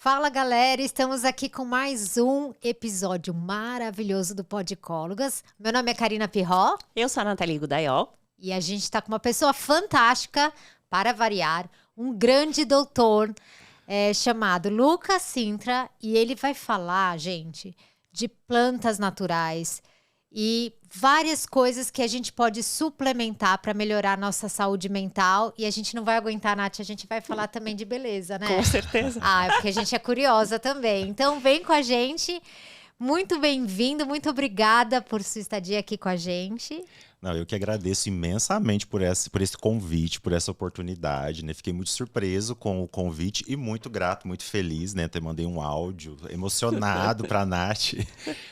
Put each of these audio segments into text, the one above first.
Fala, galera! Estamos aqui com mais um episódio maravilhoso do Podicólogas. Meu nome é Karina Pirró. Eu sou a Nathalie Gudaiol. E a gente está com uma pessoa fantástica, para variar, um grande doutor chamado Lucas Cintra. E ele vai falar, gente, de plantas naturais e várias coisas que a gente pode suplementar para melhorar a nossa saúde mental. E a gente não vai aguentar, Nath, a gente vai falar também de beleza, né? Com certeza. É porque a gente é curiosa também. Então, vem com a gente. Muito bem-vindo, muito obrigada por sua estadia aqui com a gente. Não, eu que agradeço imensamente por esse convite, por essa oportunidade, né? Fiquei muito surpreso com o convite e muito grato, muito feliz, né? Até mandei um áudio emocionado pra Nath,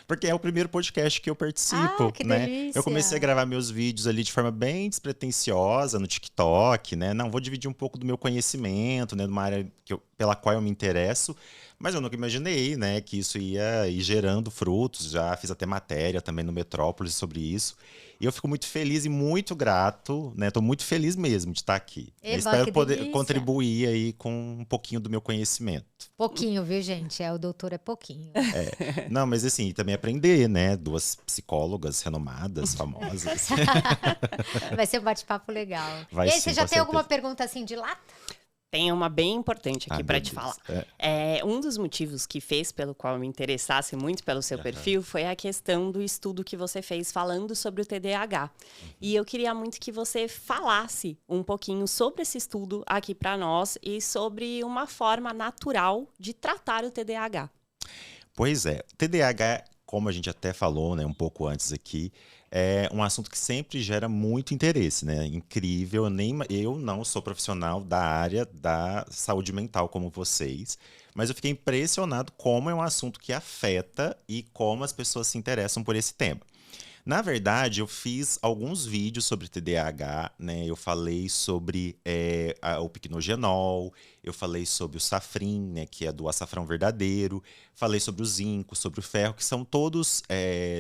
porque é o primeiro podcast que eu participo, que né? delícia. Eu comecei a gravar meus vídeos ali de forma bem despretensiosa no TikTok, né? Não, vou dividir um pouco do meu conhecimento, né? De uma área pela qual eu me interesso. Mas eu nunca imaginei, né, que isso ia ir gerando frutos. Já fiz até matéria também no Metrópolis sobre isso. E eu fico muito feliz e muito grato, né? Tô muito feliz mesmo de estar aqui. Espero poder contribuir aí com um pouquinho do meu conhecimento. Pouquinho, viu, gente? O doutor é pouquinho. Não, mas assim, também aprender, né? Duas psicólogas renomadas, famosas. Vai ser um bate-papo legal. Vai E aí, sim, você já com tem alguma certeza. pergunta assim de lata? Tem uma bem importante aqui para meu te Deus. falar. Um dos motivos que fez pelo qual eu me interessasse muito pelo seu perfil foi a questão do estudo que você fez falando sobre o TDAH. E eu queria muito que você falasse um pouquinho sobre esse estudo aqui para nós e sobre uma forma natural de tratar o TDAH. Pois é, TDAH, como a gente até falou, né, um pouco antes aqui, é um assunto que sempre gera muito interesse, né? Incrível, eu não sou profissional da área da saúde mental como vocês, mas eu fiquei impressionado como é um assunto que afeta e como as pessoas se interessam por esse tema. Na verdade, eu fiz alguns vídeos sobre TDAH, né? Eu falei sobre o picnogenol, eu falei sobre o safrin, né? Que é do açafrão verdadeiro, falei sobre o zinco, sobre o ferro, que são todos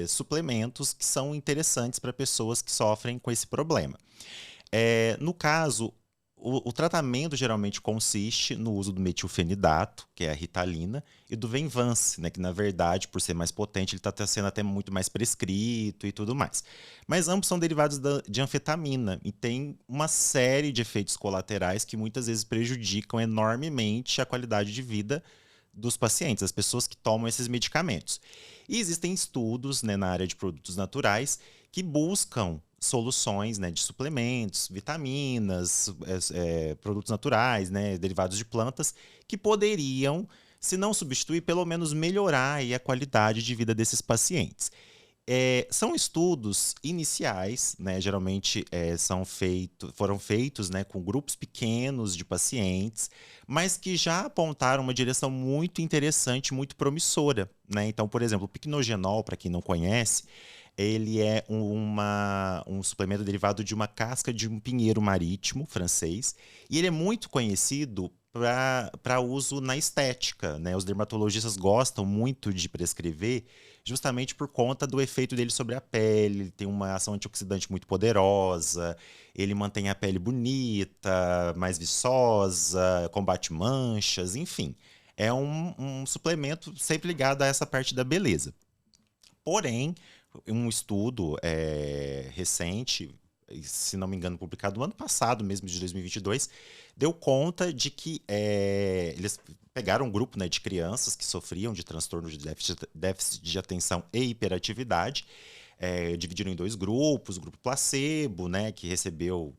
suplementos que são interessantes para pessoas que sofrem com esse problema. No caso, o tratamento geralmente consiste no uso do metilfenidato, que é a Ritalina, e do Venvance, né, que na verdade, por ser mais potente, ele está sendo até muito mais prescrito e tudo mais. Mas ambos são derivados de anfetamina e tem uma série de efeitos colaterais que muitas vezes prejudicam enormemente a qualidade de vida dos pacientes, as pessoas que tomam esses medicamentos. E existem estudos, né, na área de produtos naturais que buscam soluções, né, de suplementos, vitaminas, produtos naturais, né, derivados de plantas, que poderiam, se não substituir, pelo menos melhorar aí a qualidade de vida desses pacientes. São estudos iniciais, né, geralmente foram feitos, né, com grupos pequenos de pacientes, mas que já apontaram uma direção muito interessante, muito promissora, né? Então, por exemplo, o picnogenol, para quem não conhece, ele é um suplemento derivado de uma casca de um pinheiro marítimo francês, e ele é muito conhecido para uso na estética, né? Os dermatologistas gostam muito de prescrever justamente por conta do efeito dele sobre a pele. Ele tem uma ação antioxidante muito poderosa, ele mantém a pele bonita, mais viçosa, combate manchas, enfim. É um suplemento sempre ligado a essa parte da beleza. Porém, um estudo recente, se não me engano, publicado no ano passado, mesmo de 2022, deu conta de que eles pegaram um grupo, né, de crianças que sofriam de transtorno de déficit de atenção e hiperatividade, dividiram em dois grupos, o grupo placebo, né, que recebeu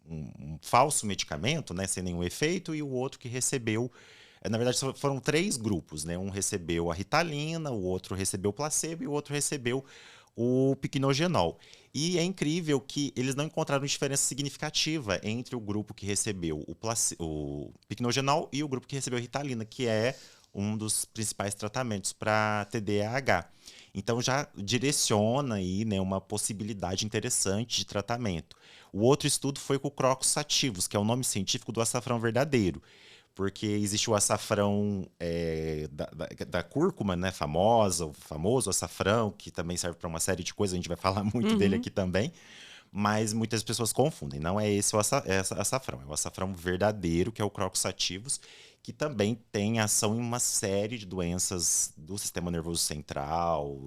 um falso medicamento, né, sem nenhum efeito, e o outro que recebeu. Na verdade, foram 3 grupos, né? Um recebeu a Ritalina, o outro recebeu o placebo e o outro recebeu o picnogenol. E é incrível que eles não encontraram diferença significativa entre o grupo que recebeu o picnogenol e o grupo que recebeu a Ritalina, que é um dos principais tratamentos para TDAH. Então já direciona aí, né, uma possibilidade interessante de tratamento. O outro estudo foi com o Crocus sativus, que é o nome científico do açafrão verdadeiro. Porque existe o açafrão da cúrcuma, né, o famoso açafrão, que também serve para uma série de coisas, a gente vai falar muito dele aqui também. mas muitas pessoas confundem. Não é esse o açafrão, é o açafrão verdadeiro, que é o Crocus sativus, que também tem ação em uma série de doenças do sistema nervoso central,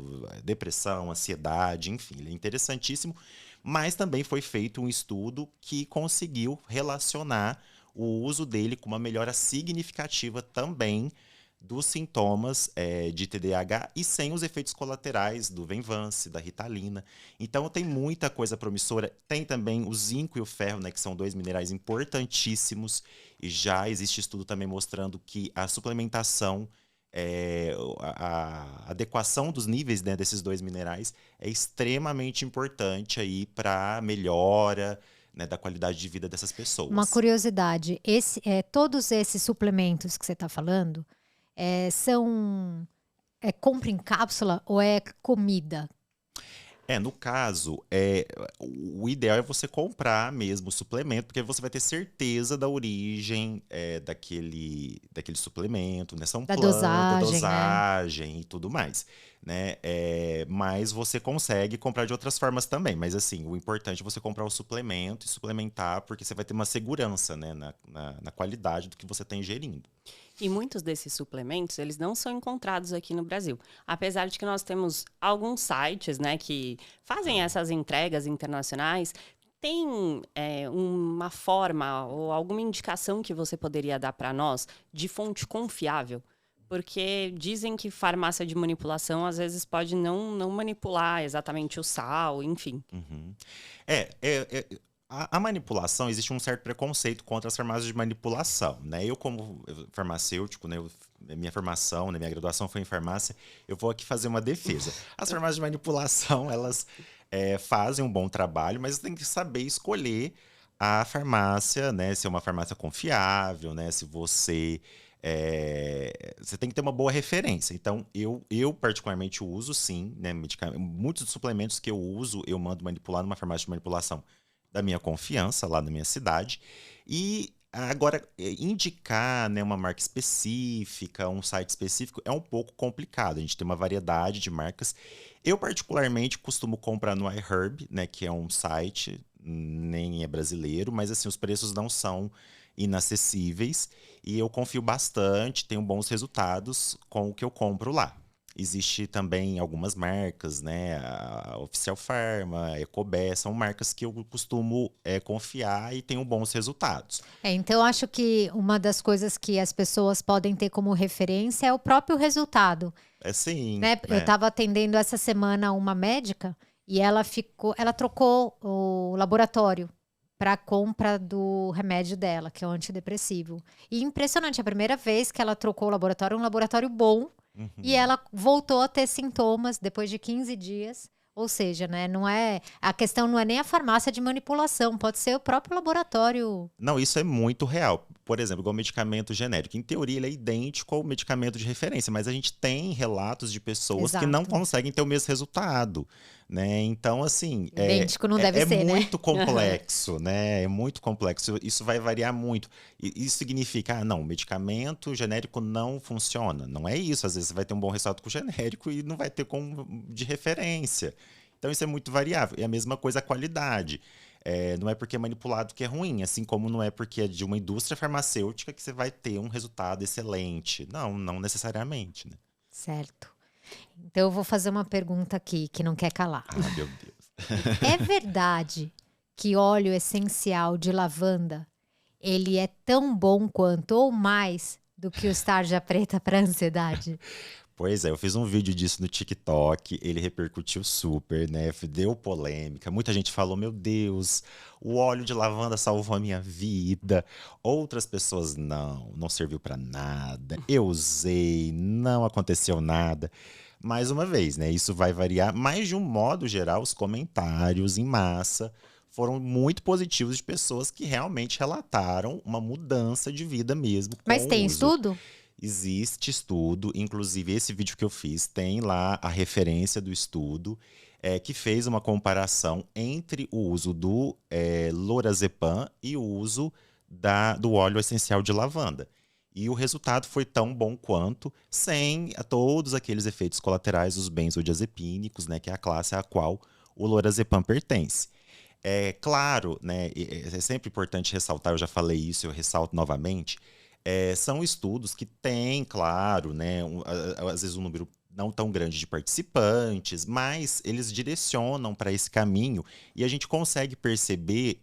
depressão, ansiedade, enfim, ele é interessantíssimo, mas também foi feito um estudo que conseguiu relacionar o uso dele com uma melhora significativa também dos sintomas de TDAH e sem os efeitos colaterais do Venvance, da Ritalina. Então tem muita coisa promissora. Tem também o zinco e o ferro, né, que são 2 minerais importantíssimos. E já existe estudo também mostrando que a suplementação, a adequação dos níveis, né, desses 2 minerais é extremamente importante aí para melhora, né, da qualidade de vida dessas pessoas. Uma curiosidade, todos esses suplementos que você está falando, são compra em cápsula ou é comida? No caso, o ideal é você comprar mesmo o suplemento, porque você vai ter certeza da origem daquele suplemento, né? São Da plantas, dosagem, né? dosagem e tudo mais, né? Mas você consegue comprar de outras formas também. Mas assim, o importante é você comprar o suplemento e suplementar, porque você vai ter uma segurança, né, na qualidade do que você está ingerindo. E muitos desses suplementos, eles não são encontrados aqui no Brasil. Apesar de que nós temos alguns sites, né, que fazem essas entregas internacionais, tem uma forma ou alguma indicação que você poderia dar para nós de fonte confiável? Porque dizem que farmácia de manipulação, às vezes, pode não manipular exatamente o sal, enfim. Uhum. A manipulação, existe um certo preconceito contra as farmácias de manipulação, né? Eu, como farmacêutico, né, minha formação, né, minha graduação foi em farmácia, eu vou aqui fazer uma defesa. As farmácias de manipulação, elas fazem um bom trabalho, mas você tem que saber escolher a farmácia, né? Se é uma farmácia confiável, né? Se você... você tem que ter uma boa referência. Então, eu particularmente uso, sim, né, muitos dos suplementos que eu uso, eu mando manipular numa farmácia de manipulação da minha confiança, lá na minha cidade. E agora, indicar, né, uma marca específica, um site específico, é um pouco complicado. A gente tem uma variedade de marcas. Eu, particularmente, costumo comprar no iHerb, né, que é um site, nem é brasileiro, mas assim, os preços não são inacessíveis. E eu confio bastante, tenho bons resultados com o que eu compro lá. Existe também algumas marcas, né? A Oficial Pharma, a Ecobé, são marcas que eu costumo confiar e tenho bons resultados. Então, acho que uma das coisas que as pessoas podem ter como referência é o próprio resultado. Sim. Né? Eu estava atendendo essa semana uma médica e ela trocou o laboratório para a compra do remédio dela, que é o antidepressivo. E impressionante, a primeira vez que ela trocou o laboratório, um laboratório bom. Uhum. E ela voltou a ter sintomas depois de 15 dias. Ou seja, né, a questão não é nem a farmácia de manipulação, pode ser o próprio laboratório. Não, isso é muito real. Por exemplo, igual medicamento genérico. Em teoria, ele é idêntico ao medicamento de referência, mas a gente tem relatos de pessoas que não conseguem ter o mesmo resultado, né? Então, assim... idêntico não deve ser, né? É né? muito complexo, né? É muito complexo. Isso vai variar muito. E isso significa, não, o medicamento genérico não funciona. Não é isso. Às vezes você vai ter um bom resultado com o genérico e não vai ter com de referência. Então, isso é muito variável. E a mesma coisa a qualidade. Não é porque é manipulado que é ruim, assim como não é porque é de uma indústria farmacêutica que você vai ter um resultado excelente. Não necessariamente, né? Certo. Então eu vou fazer uma pergunta aqui que não quer calar. Ah, meu Deus. É verdade que óleo essencial de lavanda, ele é tão bom quanto ou mais do que o tarja preta para ansiedade? Pois é, eu fiz um vídeo disso no TikTok, ele repercutiu super, né? Deu polêmica. Muita gente falou: meu Deus, o óleo de lavanda salvou a minha vida. Outras pessoas, não serviu pra nada. Eu usei, não aconteceu nada. Mais uma vez, né? Isso vai variar, mas de um modo geral, os comentários em massa foram muito positivos de pessoas que realmente relataram uma mudança de vida mesmo. Mas tem estudo? Existe estudo, inclusive esse vídeo que eu fiz tem lá a referência do estudo, que fez uma comparação entre o uso do lorazepam e o uso do óleo essencial de lavanda. E o resultado foi tão bom quanto, sem todos aqueles efeitos colaterais dos benzodiazepínicos, né, que é a classe a qual o lorazepam pertence. É claro, né? É sempre importante ressaltar, eu já falei isso, eu ressalto novamente. São estudos que têm, claro, né? Às vezes um número não tão grande de participantes, mas eles direcionam para esse caminho e a gente consegue perceber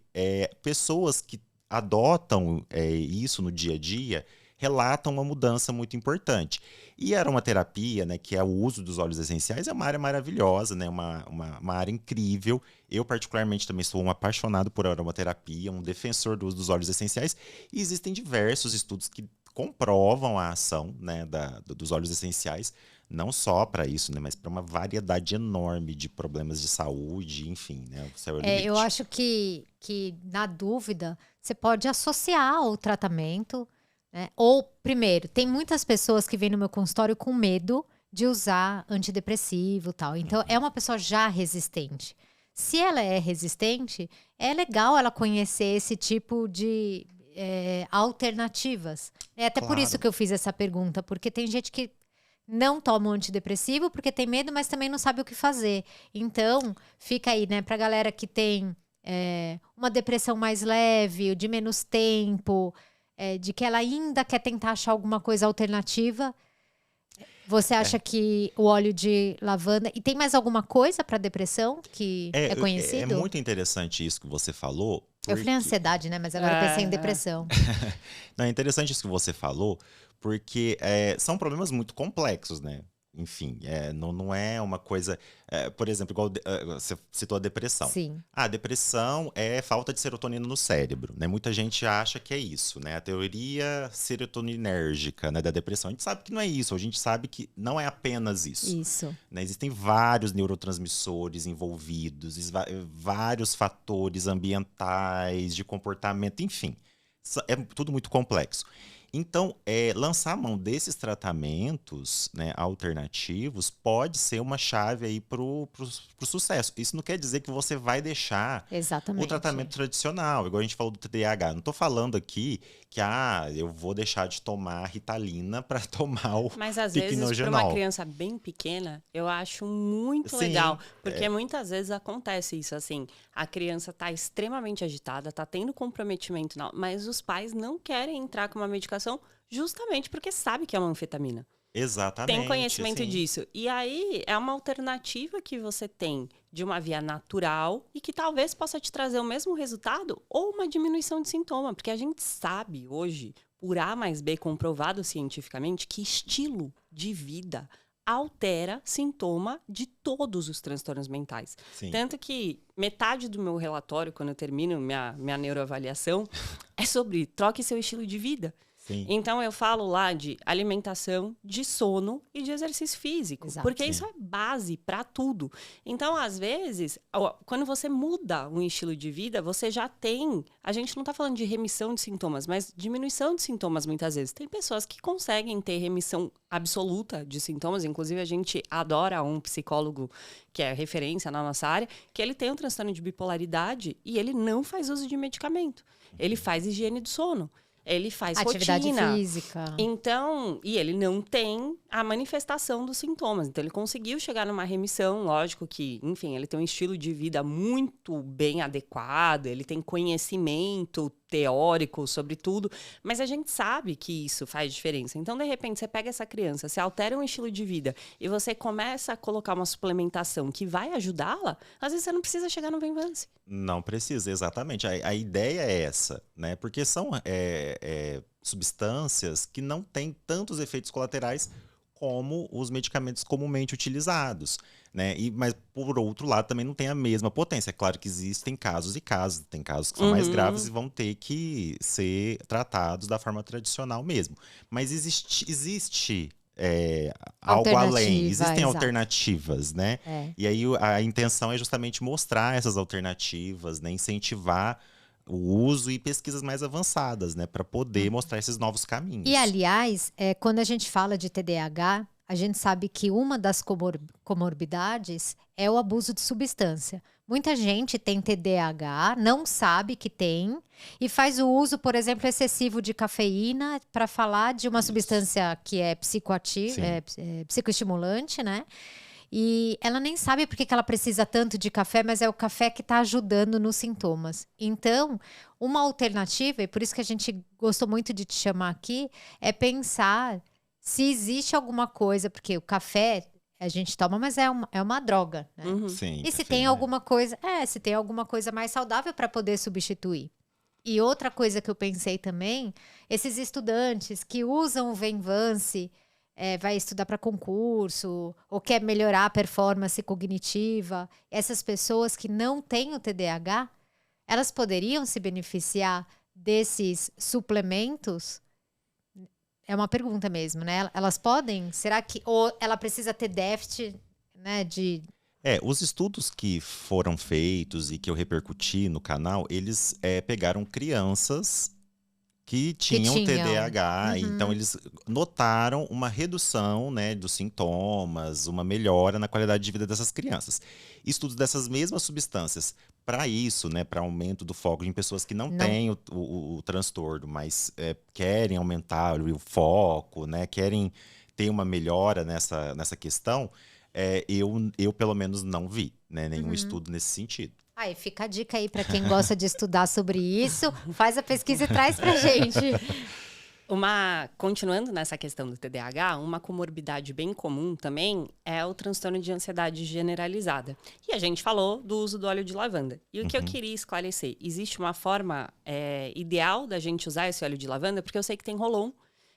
pessoas que adotam isso no dia a dia relatam uma mudança muito importante. E a aromaterapia, né, que é o uso dos óleos essenciais, é uma área maravilhosa, né, uma área incrível. Eu, particularmente, também sou um apaixonado por aromaterapia, um defensor do uso dos óleos essenciais. E existem diversos estudos que comprovam a ação, né, dos óleos essenciais, não só para isso, né, mas para uma variedade enorme de problemas de saúde, enfim, né, o céu é o limite. Eu acho que, na dúvida, você pode associar o tratamento, né? Ou, primeiro, tem muitas pessoas que vêm no meu consultório com medo de usar antidepressivo e tal. Então, é uma pessoa já resistente. Se ela é resistente, é legal ela conhecer esse tipo de alternativas. É até por isso Claro. que eu fiz essa pergunta, porque tem gente que não toma um antidepressivo porque tem medo, mas também não sabe o que fazer. Então, fica aí, né, pra galera que tem uma depressão mais leve, de menos tempo, de que ela ainda quer tentar achar alguma coisa alternativa. Você acha que o óleo de lavanda... E tem mais alguma coisa para depressão que é É conhecido? muito interessante isso que você falou. Eu falei porque- ansiedade, né? Mas agora eu pensei em depressão. Não, é interessante isso que você falou, porque são problemas muito complexos, né? Enfim, não é uma coisa. Por exemplo, igual você citou a depressão. Sim. A depressão é falta de serotonina no cérebro, né? Muita gente acha que é isso, né? A teoria serotoninérgica, né, da depressão. A gente sabe que não é isso, a gente sabe que não é apenas isso. Isso. Né? Existem vários neurotransmissores envolvidos, vários fatores ambientais, de comportamento, enfim. É tudo muito complexo. Então, lançar a mão desses tratamentos, né, alternativos pode ser uma chave aí pro sucesso. Isso não quer dizer que você vai deixar Exatamente. o tratamento tradicional, igual a gente falou do TDAH. Não estou falando aqui que eu vou deixar de tomar Ritalina para tomar o Mas às vezes, para uma Picnogenol. criança bem pequena, eu acho muito Sim, legal. Porque muitas vezes acontece isso, assim. A criança tá extremamente agitada, tá tendo comprometimento, mas os pais não querem entrar com uma medicação justamente porque sabe que é uma anfetamina. Exatamente. Tem conhecimento assim. disso. E aí, é uma alternativa que você tem de uma via natural e que talvez possa te trazer o mesmo resultado ou uma diminuição de sintoma. Porque a gente sabe hoje, por A mais B comprovado cientificamente, que estilo de vida altera sintoma de todos os transtornos mentais. Sim. Tanto que metade do meu relatório, quando eu termino minha neuroavaliação, é sobre troque seu estilo de vida. Sim. Então, eu falo lá de alimentação, de sono e de exercício físico. Exato. Porque isso é base para tudo. Então, às vezes, quando você muda um estilo de vida, você já tem... A gente não está falando de remissão de sintomas, mas diminuição de sintomas muitas vezes. Tem pessoas que conseguem ter remissão absoluta de sintomas. Inclusive, a gente adora um psicólogo que é referência na nossa área, que ele tem um transtorno de bipolaridade e ele não faz uso de medicamento. Ele faz higiene do sono. Ele faz Atividade rotina. física. Então, e ele não tem a manifestação dos sintomas. Então, ele conseguiu chegar numa remissão. Lógico que, enfim, ele tem um estilo de vida muito bem adequado. Ele tem conhecimento teórico sobre tudo. Mas a gente sabe que isso faz diferença. Então, de repente, você pega essa criança, você altera um estilo de vida e você começa a colocar uma suplementação que vai ajudá-la, às vezes você não precisa chegar no Venvance. Não precisa, exatamente. A ideia é essa, né? Porque são substâncias que não têm tantos efeitos colaterais como os medicamentos comumente utilizados, né? Mas, por outro lado, também não tem a mesma potência. É claro que existem casos e casos. Tem casos que são mais graves e vão ter que ser tratados da forma tradicional mesmo. Mas existe algo além. Alternativa, Existem exato. alternativas, né? E aí a intenção é justamente mostrar essas alternativas, né? Incentivar o uso e pesquisas mais avançadas, né? Para poder mostrar esses novos caminhos. E, aliás, quando a gente fala de TDAH, a gente sabe que uma das comorbidades é o abuso de substância. Muita gente tem TDAH, não sabe que tem, e faz o uso, por exemplo, excessivo de cafeína para falar de uma substância que é psicoativa, Sim. psicoestimulante, né? E ela nem sabe por que que ela precisa tanto de café, mas é o café que está ajudando nos sintomas. Então, uma alternativa, e por isso que a gente gostou muito de te chamar aqui, é pensar se existe alguma coisa, porque o café a gente toma, mas é uma droga, né? Sim, E se tem cafeína. alguma coisa, se tem alguma coisa mais saudável para poder substituir. E outra coisa que eu pensei também, esses estudantes que usam o Venvance, vai estudar para concurso, ou quer melhorar a performance cognitiva, essas pessoas que não têm o TDAH, elas poderiam se beneficiar desses suplementos? É uma pergunta mesmo, né? Elas podem? Será que... Ou ela precisa ter déficit, né, de... Os estudos que foram feitos e que eu repercuti no canal, eles pegaram crianças que tinham TDAH, então eles notaram uma redução, né, dos sintomas, uma melhora na qualidade de vida dessas crianças. Estudos dessas mesmas substâncias para isso, né, para aumento do foco em pessoas que não têm o transtorno, mas querem aumentar o foco, né, querem ter uma melhora nessa questão, eu pelo menos não vi, né, nenhum estudo nesse sentido. Aí fica a dica aí para quem gosta de estudar sobre isso, faz a pesquisa e traz pra gente. Continuando nessa questão do TDAH, uma comorbidade bem comum também é o transtorno de ansiedade generalizada. E a gente falou do uso do óleo de lavanda. E o que eu queria esclarecer, existe uma forma ideal da gente usar esse óleo de lavanda, porque eu sei que tem rolon.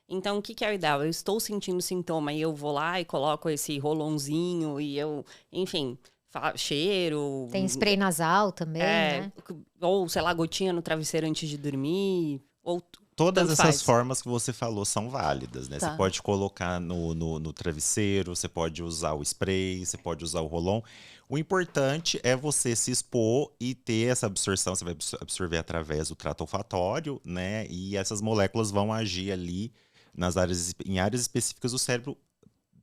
Então, o que é o ideal? Eu estou sentindo sintoma e eu vou lá e coloco esse rolonzinho e eu, enfim... cheiro. Tem spray nasal também, né? Ou, sei lá, gotinha no travesseiro antes de dormir. Ou todas essas formas que você falou são válidas, né? Tá. Você pode colocar no travesseiro, você pode usar o spray, você pode usar o rolon. O importante é você se expor e ter essa absorção. Você vai absorver através do trato olfatório, né? E essas moléculas vão agir ali em áreas específicas do cérebro,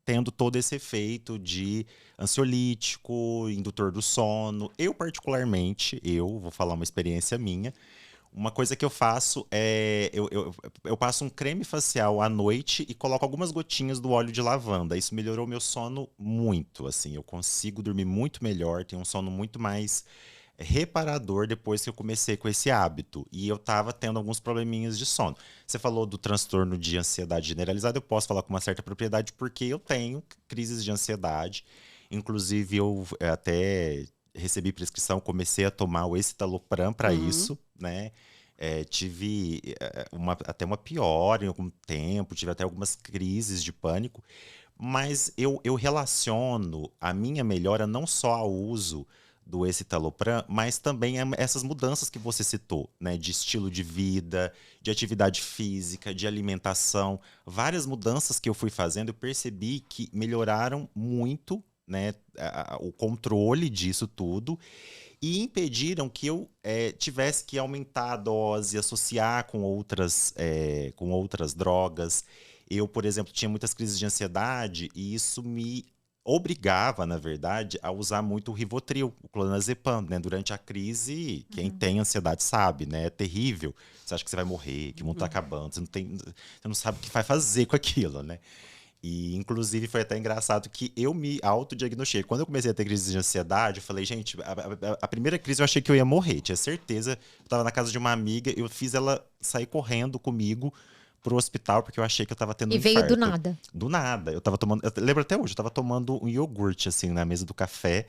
tendo todo esse efeito de ansiolítico, indutor do sono. Eu, particularmente, vou falar uma experiência minha, uma coisa que eu faço eu passo um creme facial à noite e coloco algumas gotinhas do óleo de lavanda. Isso melhorou meu sono muito, assim. Eu consigo dormir muito melhor, tenho um sono muito mais reparador depois que eu comecei com esse hábito. E eu tava tendo alguns probleminhas de sono. Você falou do transtorno de ansiedade generalizada, eu posso falar com uma certa propriedade porque eu tenho crises de ansiedade. Inclusive, eu até recebi prescrição, comecei a tomar o escitalopram para isso, né? Tive até uma piora em algum tempo, tive até algumas crises de pânico. Mas eu relaciono a minha melhora não só ao uso do escitalopram, mas também essas mudanças que você citou, né? De estilo de vida, de atividade física, de alimentação. Várias mudanças que eu fui fazendo, eu percebi que melhoraram muito, né, o controle disso tudo e impediram que eu tivesse que aumentar a dose, associar com outras drogas. Eu, por exemplo, tinha muitas crises de ansiedade e isso me obrigava, na verdade, a usar muito o Rivotril, o clonazepam, né? Durante a crise, quem tem ansiedade sabe, né? É terrível. Você acha que você vai morrer, que o mundo tá acabando, você não sabe o que vai fazer com aquilo, né? E, inclusive, foi até engraçado que eu me autodiagnostiquei. Quando eu comecei a ter crise de ansiedade, eu falei, gente, a primeira crise eu achei que eu ia morrer, tinha certeza. Eu tava na casa de uma amiga, eu fiz ela sair correndo comigo pro hospital, porque eu achei que eu tava tendo um infarto. E veio do nada. Do nada. Eu lembro até hoje, eu tava tomando um iogurte, assim, na mesa do café.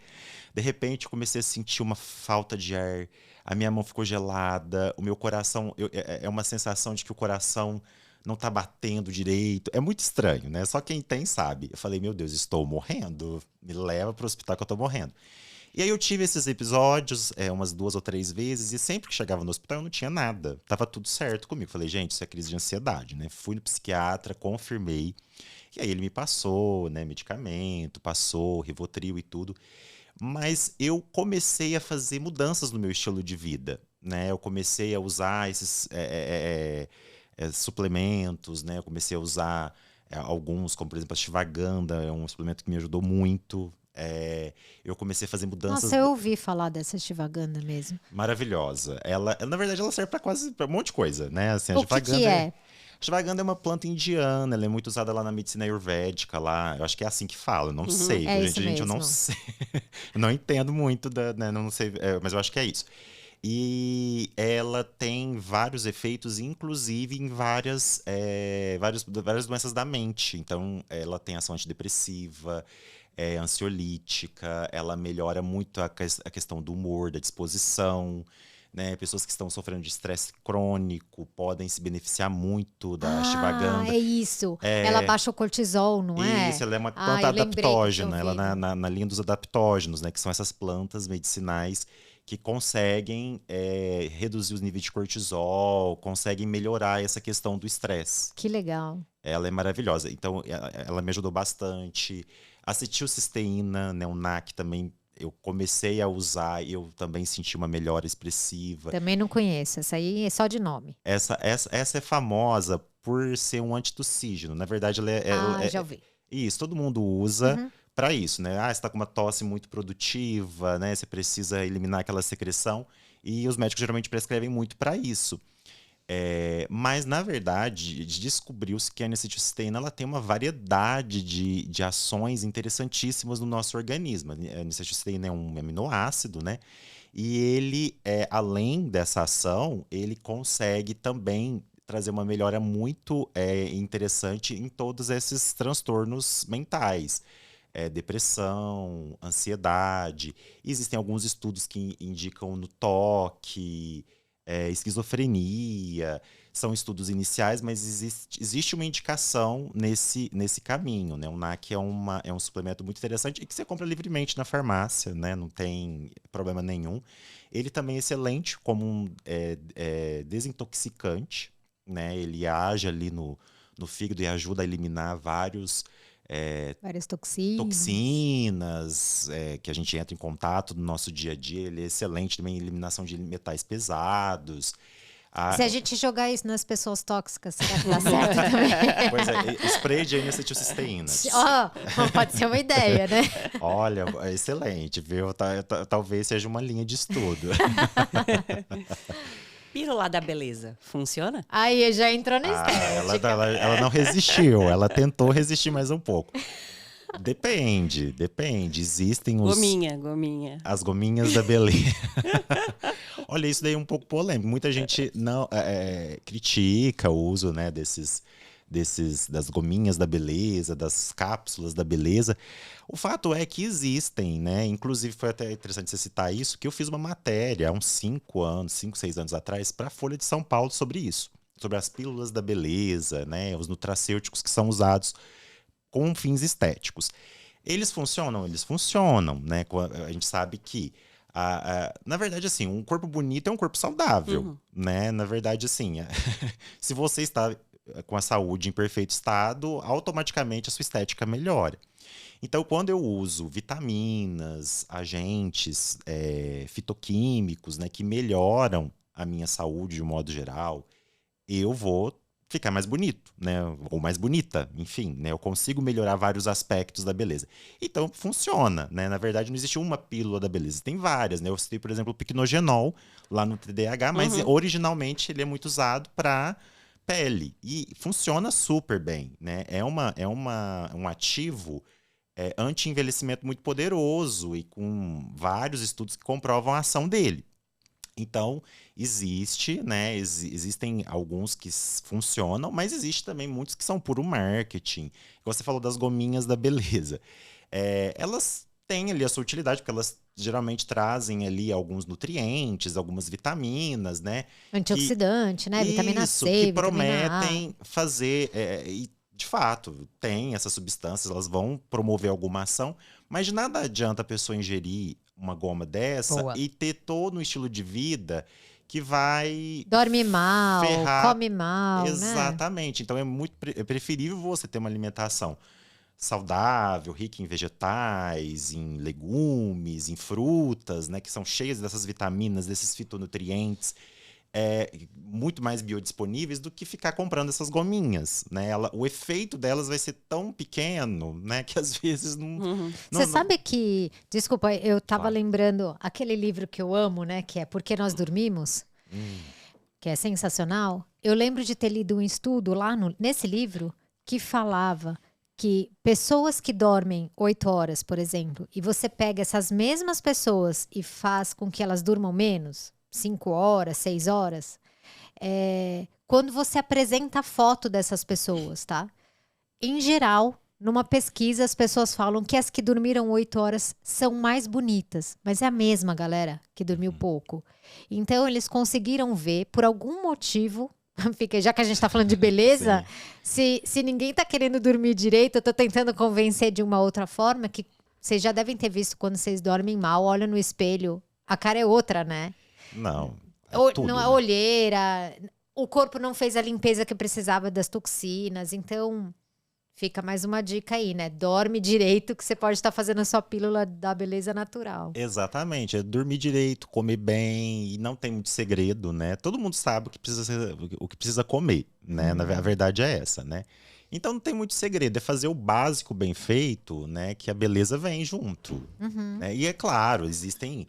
De repente, eu comecei a sentir uma falta de ar. A minha mão ficou gelada. O meu coração... é uma sensação de que o coração não tá batendo direito. É muito estranho, né? Só quem tem sabe. Eu falei, meu Deus, estou morrendo. Me leva pro hospital que eu tô morrendo. E aí eu tive esses episódios umas 2 ou 3 vezes, e sempre que chegava no hospital eu não tinha nada. Tava tudo certo comigo. Falei, gente, isso é crise de ansiedade, né? Fui no psiquiatra, confirmei. E aí ele me passou, né, medicamento, passou Rivotril e tudo. Mas eu comecei a fazer mudanças no meu estilo de vida, né? Eu comecei a usar esses suplementos, né? Eu comecei a usar alguns, como por exemplo a Ashwagandha, é um suplemento que me ajudou muito. Eu comecei a fazer mudanças. Nossa, eu ouvi falar dessa Ashwagandha mesmo. Maravilhosa. Na verdade, ela serve para um monte de coisa, né? Assim, a O que é? Ashwagandha é uma planta indiana, ela é muito usada lá na medicina ayurvédica, lá. Eu acho que é assim que fala, eu não sei, É gente, isso eu não mesmo. sei. Eu não entendo muito, né, não sei, mas eu acho que é isso. E ela tem vários efeitos, inclusive em várias doenças da mente. Então, ela tem ação antidepressiva, ansiolítica, ela melhora muito a questão do humor, da disposição, né? Pessoas que estão sofrendo de estresse crônico podem se beneficiar muito da Ah, ashwagandha. é isso. Ela baixa o cortisol, não Isso, é? ela é uma Ah, planta eu lembrei que eu tinha adaptógena, ela ouvido. na linha dos adaptógenos, né? Que são essas plantas medicinais que conseguem reduzir os níveis de cortisol, conseguem melhorar essa questão do estresse. Que legal. Ela é maravilhosa. Então, ela me ajudou bastante. Acetilcisteína, né? O NAC também, eu comecei a usar e eu também senti uma melhora expressiva. Também não conheço. Essa aí é só de nome. Essa é famosa por ser um antitussígeno. Na verdade, Ah, já ouvi. isso, todo mundo usa para isso, né? Ah, você está com uma tosse muito produtiva, né? Você precisa eliminar aquela secreção. E os médicos geralmente prescrevem muito para isso. Mas, na verdade, descobriu-se que a N-acetilcisteína ela tem uma variedade de ações interessantíssimas no nosso organismo. A N-acetilcisteína é um aminoácido, né? E ele, além dessa ação, ele consegue também trazer uma melhora muito interessante em todos esses transtornos mentais. Depressão, ansiedade. Existem alguns estudos que indicam no toque, esquizofrenia. São estudos iniciais, mas existe uma indicação nesse caminho, né? O NAC é um suplemento muito interessante e que você compra livremente na farmácia, né? Não tem problema nenhum. Ele também é excelente como um desintoxicante, né? Ele age ali no fígado e ajuda a eliminar Várias toxinas. toxinas que a gente entra em contato no nosso dia a dia. Ele é excelente também em eliminação de metais pesados. Se a gente jogar isso nas pessoas tóxicas, será que dá certo também? Pois é, spray de N-acetilcisteína. Pode ser uma ideia, né? Olha, é excelente, viu? Talvez seja uma linha de estudo. Pílula da beleza, funciona? Aí já entrou na estética. Ela não resistiu, ela tentou resistir mais um pouco. Depende. Existem Gominha. as gominhas da beleza. Olha, isso daí é um pouco polêmico. Muita gente não critica o uso, né, das gominhas da beleza, das cápsulas da beleza. O fato é que existem, né? Inclusive foi até interessante você citar isso, que eu fiz uma matéria há uns 5, 6 anos atrás para a Folha de São Paulo sobre isso, sobre as pílulas da beleza, né? Os nutracêuticos que são usados com fins estéticos. Eles funcionam, né? A gente sabe que na verdade, assim, um corpo bonito é um corpo saudável, né? Na verdade, assim, se você está com a saúde em perfeito estado, automaticamente a sua estética melhora. Então, quando eu uso vitaminas, agentes fitoquímicos, né, que melhoram a minha saúde de um modo geral, eu vou ficar mais bonito, né? Ou mais bonita, enfim, né? Eu consigo melhorar vários aspectos da beleza. Então, funciona, né? Na verdade, não existe uma pílula da beleza, tem várias, né? Eu citei, por exemplo, o Picnogenol lá no TDAH, mas originalmente ele é muito usado para pele e funciona super bem, né? É um ativo anti-envelhecimento muito poderoso e com vários estudos que comprovam a ação dele. Então, né? Existem alguns que funcionam, mas existe também muitos que são puro marketing. Você falou das gominhas da beleza. Elas têm ali a sua utilidade, porque elas geralmente trazem ali alguns nutrientes, algumas vitaminas, né? Antioxidante, né? Vitamina Isso, C, que vitamina A. prometem fazer... e de fato, tem essas substâncias, elas vão promover alguma ação, mas de nada adianta a pessoa ingerir uma goma dessa Boa. e ter todo um estilo de vida que vai Dorme mal, ferrar. come mal, né? Exatamente. Então é preferível você ter uma alimentação saudável, rica em vegetais, em legumes, em frutas, né, que são cheias dessas vitaminas, desses fitonutrientes, muito mais biodisponíveis do que ficar comprando essas gominhas, né? O efeito delas vai ser tão pequeno, né, que às vezes não... Você sabe que... Desculpa, eu tava Claro. lembrando aquele livro que eu amo, né? Que é Por que Nós Dormimos? que é sensacional, eu lembro de ter lido um estudo lá nesse livro que falava que pessoas que dormem 8 horas, por exemplo, e você pega essas mesmas pessoas e faz com que elas durmam menos, 5 horas, 6 horas, quando você apresenta a foto dessas pessoas, tá? Em geral, numa pesquisa, as pessoas falam que as que dormiram 8 horas são mais bonitas. Mas é a mesma galera que dormiu pouco. Então, eles conseguiram ver, por algum motivo, já que a gente tá falando de beleza, se ninguém tá querendo dormir direito, eu tô tentando convencer de uma outra forma, que vocês já devem ter visto quando vocês dormem mal, olham no espelho, a cara é outra, né? Não. Tudo, não é olheira, o corpo não fez a limpeza que precisava das toxinas, então fica mais uma dica aí, né? Dorme direito que você pode estar fazendo a sua pílula da beleza natural. Exatamente, é dormir direito, comer bem, e não tem muito segredo, né? Todo mundo sabe o que precisa comer, né? A verdade é essa, né? Então não tem muito segredo, é fazer o básico bem feito, né? Que a beleza vem junto. Né? E é claro, existem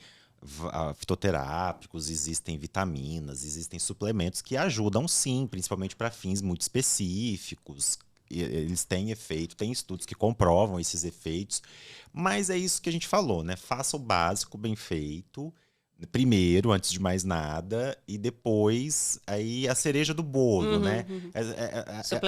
fitoterápicos, existem vitaminas, existem suplementos que ajudam sim, principalmente para fins muito específicos. Eles têm efeito, tem estudos que comprovam esses efeitos, mas é isso que a gente falou, né? Faça o básico bem feito, primeiro, antes de mais nada, e depois aí a cereja do bolo, né?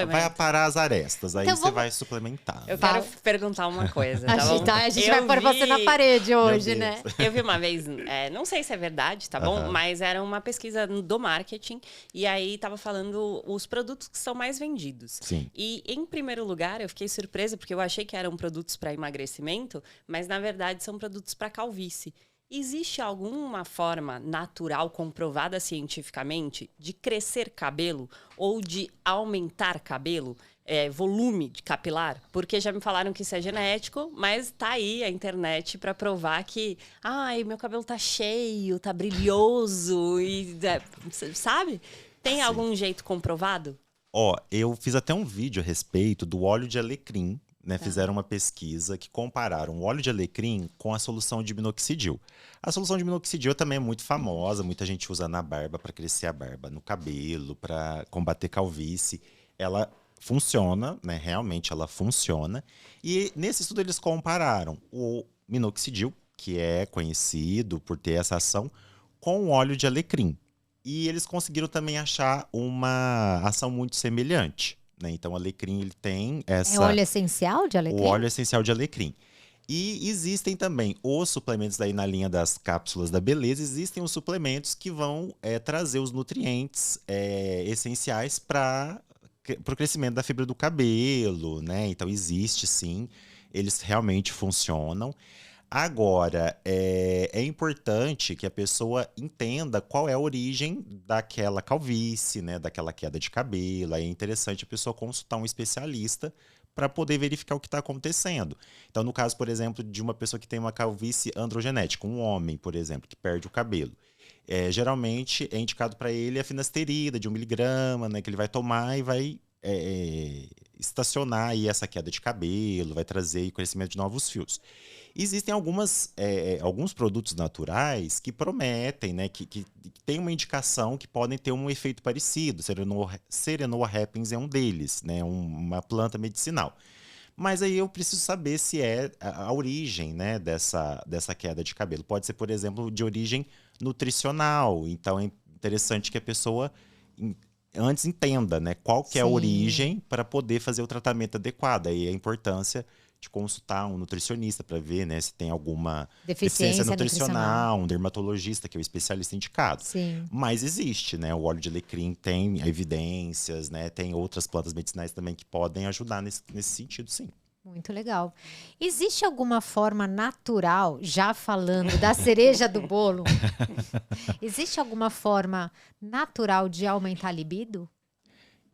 Vai aparar as arestas, aí então, você vai suplementar. Eu quero perguntar uma coisa, tá bom? A gente vai pôr você na parede hoje, né? Eu vi uma vez, não sei se é verdade, tá bom? Mas era uma pesquisa do marketing, e aí tava falando os produtos que são mais vendidos. Sim. E, em primeiro lugar, eu fiquei surpresa, porque eu achei que eram produtos para emagrecimento, mas, na verdade, são produtos para calvície. Existe alguma forma natural, comprovada cientificamente, de crescer cabelo ou de aumentar cabelo, volume de capilar? Porque já me falaram que isso é genético, mas tá aí a internet para provar que, meu cabelo tá cheio, tá brilhoso, e sabe? Tem algum jeito comprovado? Eu fiz até um vídeo a respeito do óleo de alecrim. Né, fizeram uma pesquisa que compararam o óleo de alecrim com a solução de minoxidil. A solução de minoxidil também é muito famosa, muita gente usa na barba para crescer a barba, no cabelo, para combater calvície. Ela funciona, né, realmente ela funciona. E nesse estudo eles compararam o minoxidil, que é conhecido por ter essa ação, com o óleo de alecrim. E eles conseguiram também achar uma ação muito semelhante. Né? Então, o alecrim ele tem essa... É óleo essencial de alecrim? O óleo essencial de alecrim. E existem também os suplementos daí na linha das cápsulas da beleza, existem os suplementos que vão trazer os nutrientes essenciais para o crescimento da fibra do cabelo, né? Então, existe sim, eles realmente funcionam. Agora, é importante que a pessoa entenda qual é a origem daquela calvície, né, daquela queda de cabelo. Aí é interessante a pessoa consultar um especialista para poder verificar o que está acontecendo. Então, no caso, por exemplo, de uma pessoa que tem uma calvície androgenética, um homem, por exemplo, que perde o cabelo, geralmente é indicado para ele a finasterida de 1 miligrama, né, que ele vai tomar e vai estacionar aí essa queda de cabelo, vai trazer o crescimento de novos fios. Existem alguns produtos naturais que prometem, né, que tem uma indicação que podem ter um efeito parecido. Serenoa repens é um deles, né, uma planta medicinal. Mas aí eu preciso saber se é a origem, né, dessa queda de cabelo. Pode ser, por exemplo, de origem nutricional. Então é interessante que a pessoa antes entenda, né, qual que é a origem para poder fazer o tratamento adequado. Aí a importância de consultar um nutricionista para ver, né, se tem alguma deficiência nutricional, um dermatologista, que é o especialista indicado. Sim. Mas existe, né? O óleo de alecrim tem evidências, né? Tem outras plantas medicinais também que podem ajudar nesse sentido, sim. Muito legal. Existe alguma forma natural, já falando da cereja do bolo, existe alguma forma natural de aumentar a libido?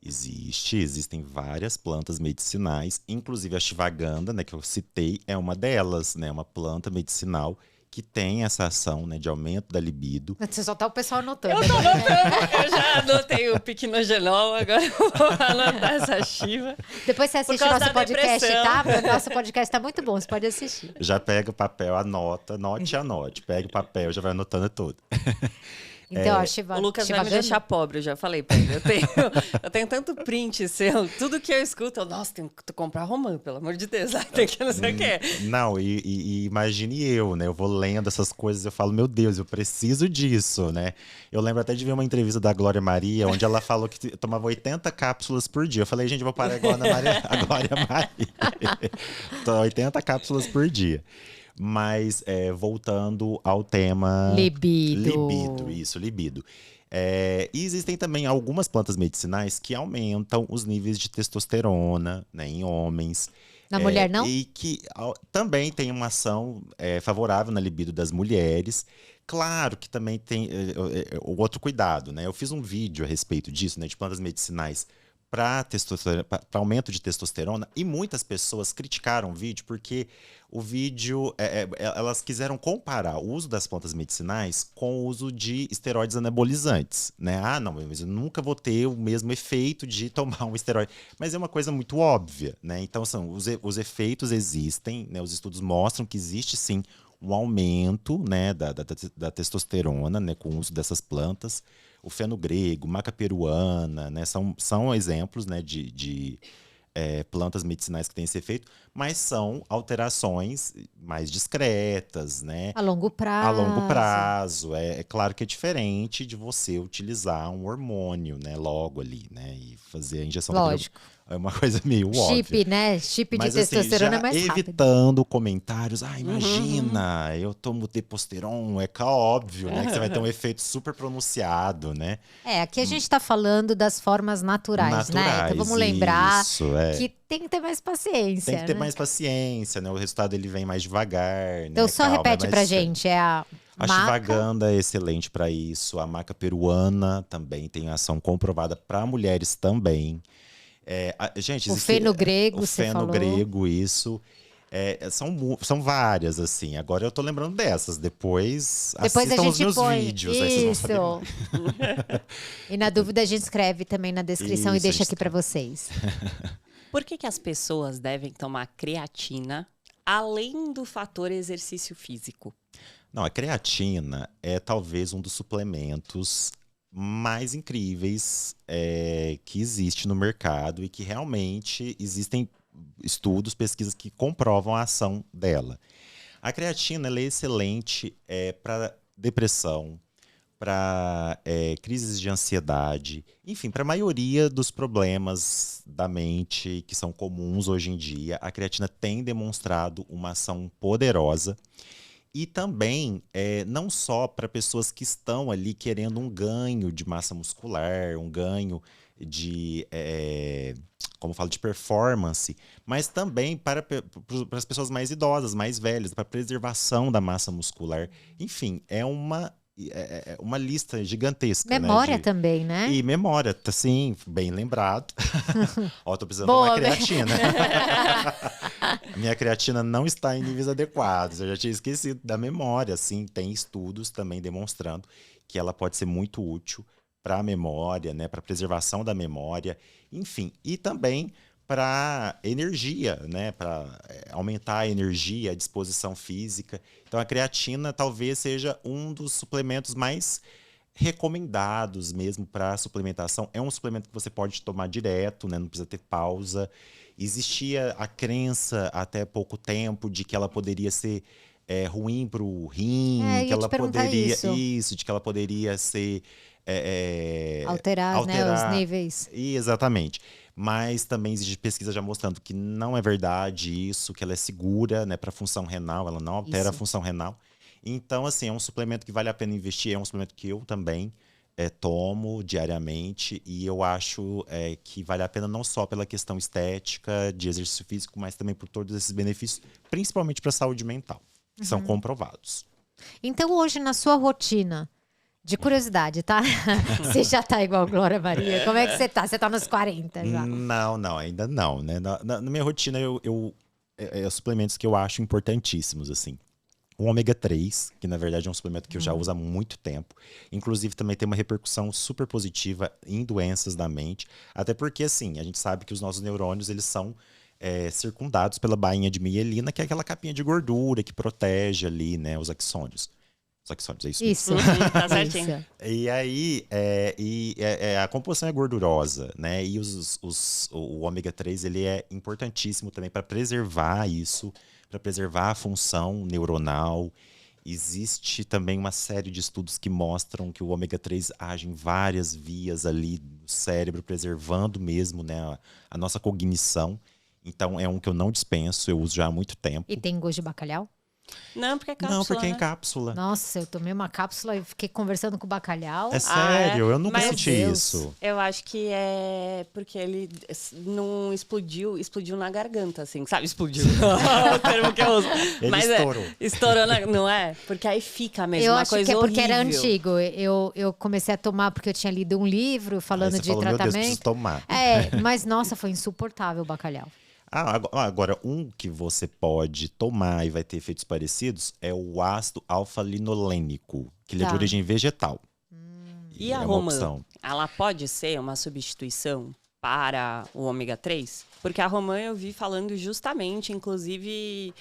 Existem várias plantas medicinais, inclusive a Ashwagandha, né, que eu citei, é uma delas, né, uma planta medicinal que tem essa ação, né, de aumento da libido. Você só tá o pessoal anotando. Eu tô anotando, eu já anotei o piquenogenol, agora eu vou anotar essa Shiva. Depois você assiste o nosso podcast, tá? O nosso podcast tá muito bom, você pode assistir. Já pega o papel, anote. Pega o papel, já vai anotando tudo. Então, a O Lucas vai me deixar pobre, eu já falei pra ele. Eu tenho tanto print seu, tudo que eu escuto, nossa, tenho que comprar romã, pelo amor de Deus. Tem que não sei o quê. Não, e imagine eu, né? Eu vou lendo essas coisas, eu falo, meu Deus, eu preciso disso, né? Eu lembro até de ver uma entrevista da Glória Maria, onde ela falou que tomava 80 cápsulas por dia. Eu falei, gente, vou parar igual a Glória Maria. Então, 80 cápsulas por dia. Mas, voltando ao tema… Libido. Libido. E existem também algumas plantas medicinais que aumentam os níveis de testosterona, né, em homens. Na mulher, não? E que também tem uma ação favorável na libido das mulheres. Claro que também tem o outro cuidado, né? Eu fiz um vídeo a respeito disso, né, de plantas medicinais para aumento de testosterona, e muitas pessoas criticaram o vídeo porque o vídeo, elas quiseram comparar o uso das plantas medicinais com o uso de esteroides anabolizantes, né? Ah, não, mas eu nunca vou ter o mesmo efeito de tomar um esteroide. Mas é uma coisa muito óbvia, né? Então, os efeitos existem, né? Os estudos mostram que existe sim um aumento, né, da testosterona, né, com o uso dessas plantas. O fenogrego, maca peruana, né, são exemplos, né, de plantas medicinais que têm esse efeito, mas são alterações mais discretas, né? A longo prazo. A longo prazo. É claro que é diferente de você utilizar um hormônio, né, logo ali, né, e fazer a injeção. Lógico. É uma coisa meio óbvia. Chip, né? Chip Mas, de testosterona já é mais rápido. evitando comentários. Ah, imagina, eu tomo Deposteron. É óbvio, né? Que você vai ter um efeito super pronunciado, né? Aqui a gente tá falando das formas naturais, né? Então vamos lembrar que tem que ter mais paciência. Tem que ter né? mais paciência, né? O resultado ele vem mais devagar, Então né? só repete pra gente, a ashwagandha é excelente para isso. A maca peruana também tem ação comprovada para mulheres também. Gente, o fenogrego, você falou. O fenogrego, isso. São várias, assim. Agora eu tô lembrando dessas. Depois assistam os meus vídeos. Isso. Aí vocês vão saber. E na dúvida a gente escreve também na descrição e deixa aqui para vocês. Por que as pessoas devem tomar creatina além do fator exercício físico? Não, a creatina é talvez um dos suplementos mais incríveis que existe no mercado e que realmente existem estudos, pesquisas que comprovam a ação dela. A creatina ela é excelente para depressão, para crises de ansiedade, enfim, para a maioria dos problemas da mente que são comuns hoje em dia, a creatina tem demonstrado uma ação poderosa. E também, não só para pessoas que estão ali querendo um ganho de massa muscular, um ganho de, como eu falo, de performance, mas também para as pessoas mais idosas, mais velhas, para preservação da massa muscular. Enfim, é uma lista gigantesca. Memória também, né? E memória, sim, bem lembrado. Ó, tô precisando tomar creatina. A minha creatina não está em níveis adequados. Eu já tinha esquecido da memória. Sim, tem estudos também demonstrando que ela pode ser muito útil para a memória, né, para preservação da memória, enfim, e também para energia, né, para aumentar a energia, a disposição física. Então a creatina talvez seja um dos suplementos mais recomendados mesmo para suplementação. É um suplemento que você pode tomar direto, né, não precisa ter pausa. Existia a crença até pouco tempo de que ela poderia ser ruim para o rim, que ela poderia de que ela poderia ser alterar, né, os níveis. Exatamente. Mas também existe pesquisa já mostrando que não é verdade isso, que ela é segura, né, para função renal, ela não altera a função renal. Então, assim, é um suplemento que vale a pena investir, é um suplemento que eu também tomo diariamente e eu acho que vale a pena não só pela questão estética, de exercício físico, mas também por todos esses benefícios, principalmente para a saúde mental, que são comprovados. Então, hoje, na sua rotina, de curiosidade, tá? Você já tá igual Glória Maria? Como é que você tá? Você tá nos 40 já? Não, ainda não, né? Na minha rotina, suplementos que eu acho importantíssimos, assim. O ômega 3, que na verdade é um suplemento que eu já uso há muito tempo. Inclusive, também tem uma repercussão super positiva em doenças da mente. Até porque, assim, a gente sabe que os nossos neurônios, eles são circundados pela bainha de mielina, que é aquela capinha de gordura que protege ali, né, os axônios. flexórios, é isso mesmo. Isso. Tá certinho. Isso. E aí, a composição é gordurosa, né? E o ômega 3, ele é importantíssimo também para preservar isso, para preservar a função neuronal. Existe também uma série de estudos que mostram que o ômega 3 age em várias vias ali do cérebro, preservando mesmo, né, a nossa cognição. Então, é um que eu não dispenso, eu uso já há muito tempo. E tem gosto de bacalhau? Não, porque é cápsula, Não, porque é em né? cápsula. Nossa, eu tomei uma cápsula e fiquei conversando com o bacalhau. É sério, eu nunca Mas, senti Deus. isso. Eu acho que é porque ele não explodiu na garganta, assim, sabe? Explodiu. O termo que eu uso. Ele Mas estourou. Estourou, não é? Porque aí fica mesmo Eu uma acho coisa que é porque era horrível. antigo. Eu comecei a tomar porque eu tinha lido um livro falando Aí você de falou, meu Deus, tratamento. preciso tomar. Mas nossa, foi insuportável o bacalhau. Agora, um que você pode tomar e vai ter efeitos parecidos é o ácido alfa-linolênico, que ele é de Tá. origem vegetal. E a é uma romã, opção. ela pode ser uma substituição para o ômega 3? Porque a romã eu vi falando justamente, inclusive,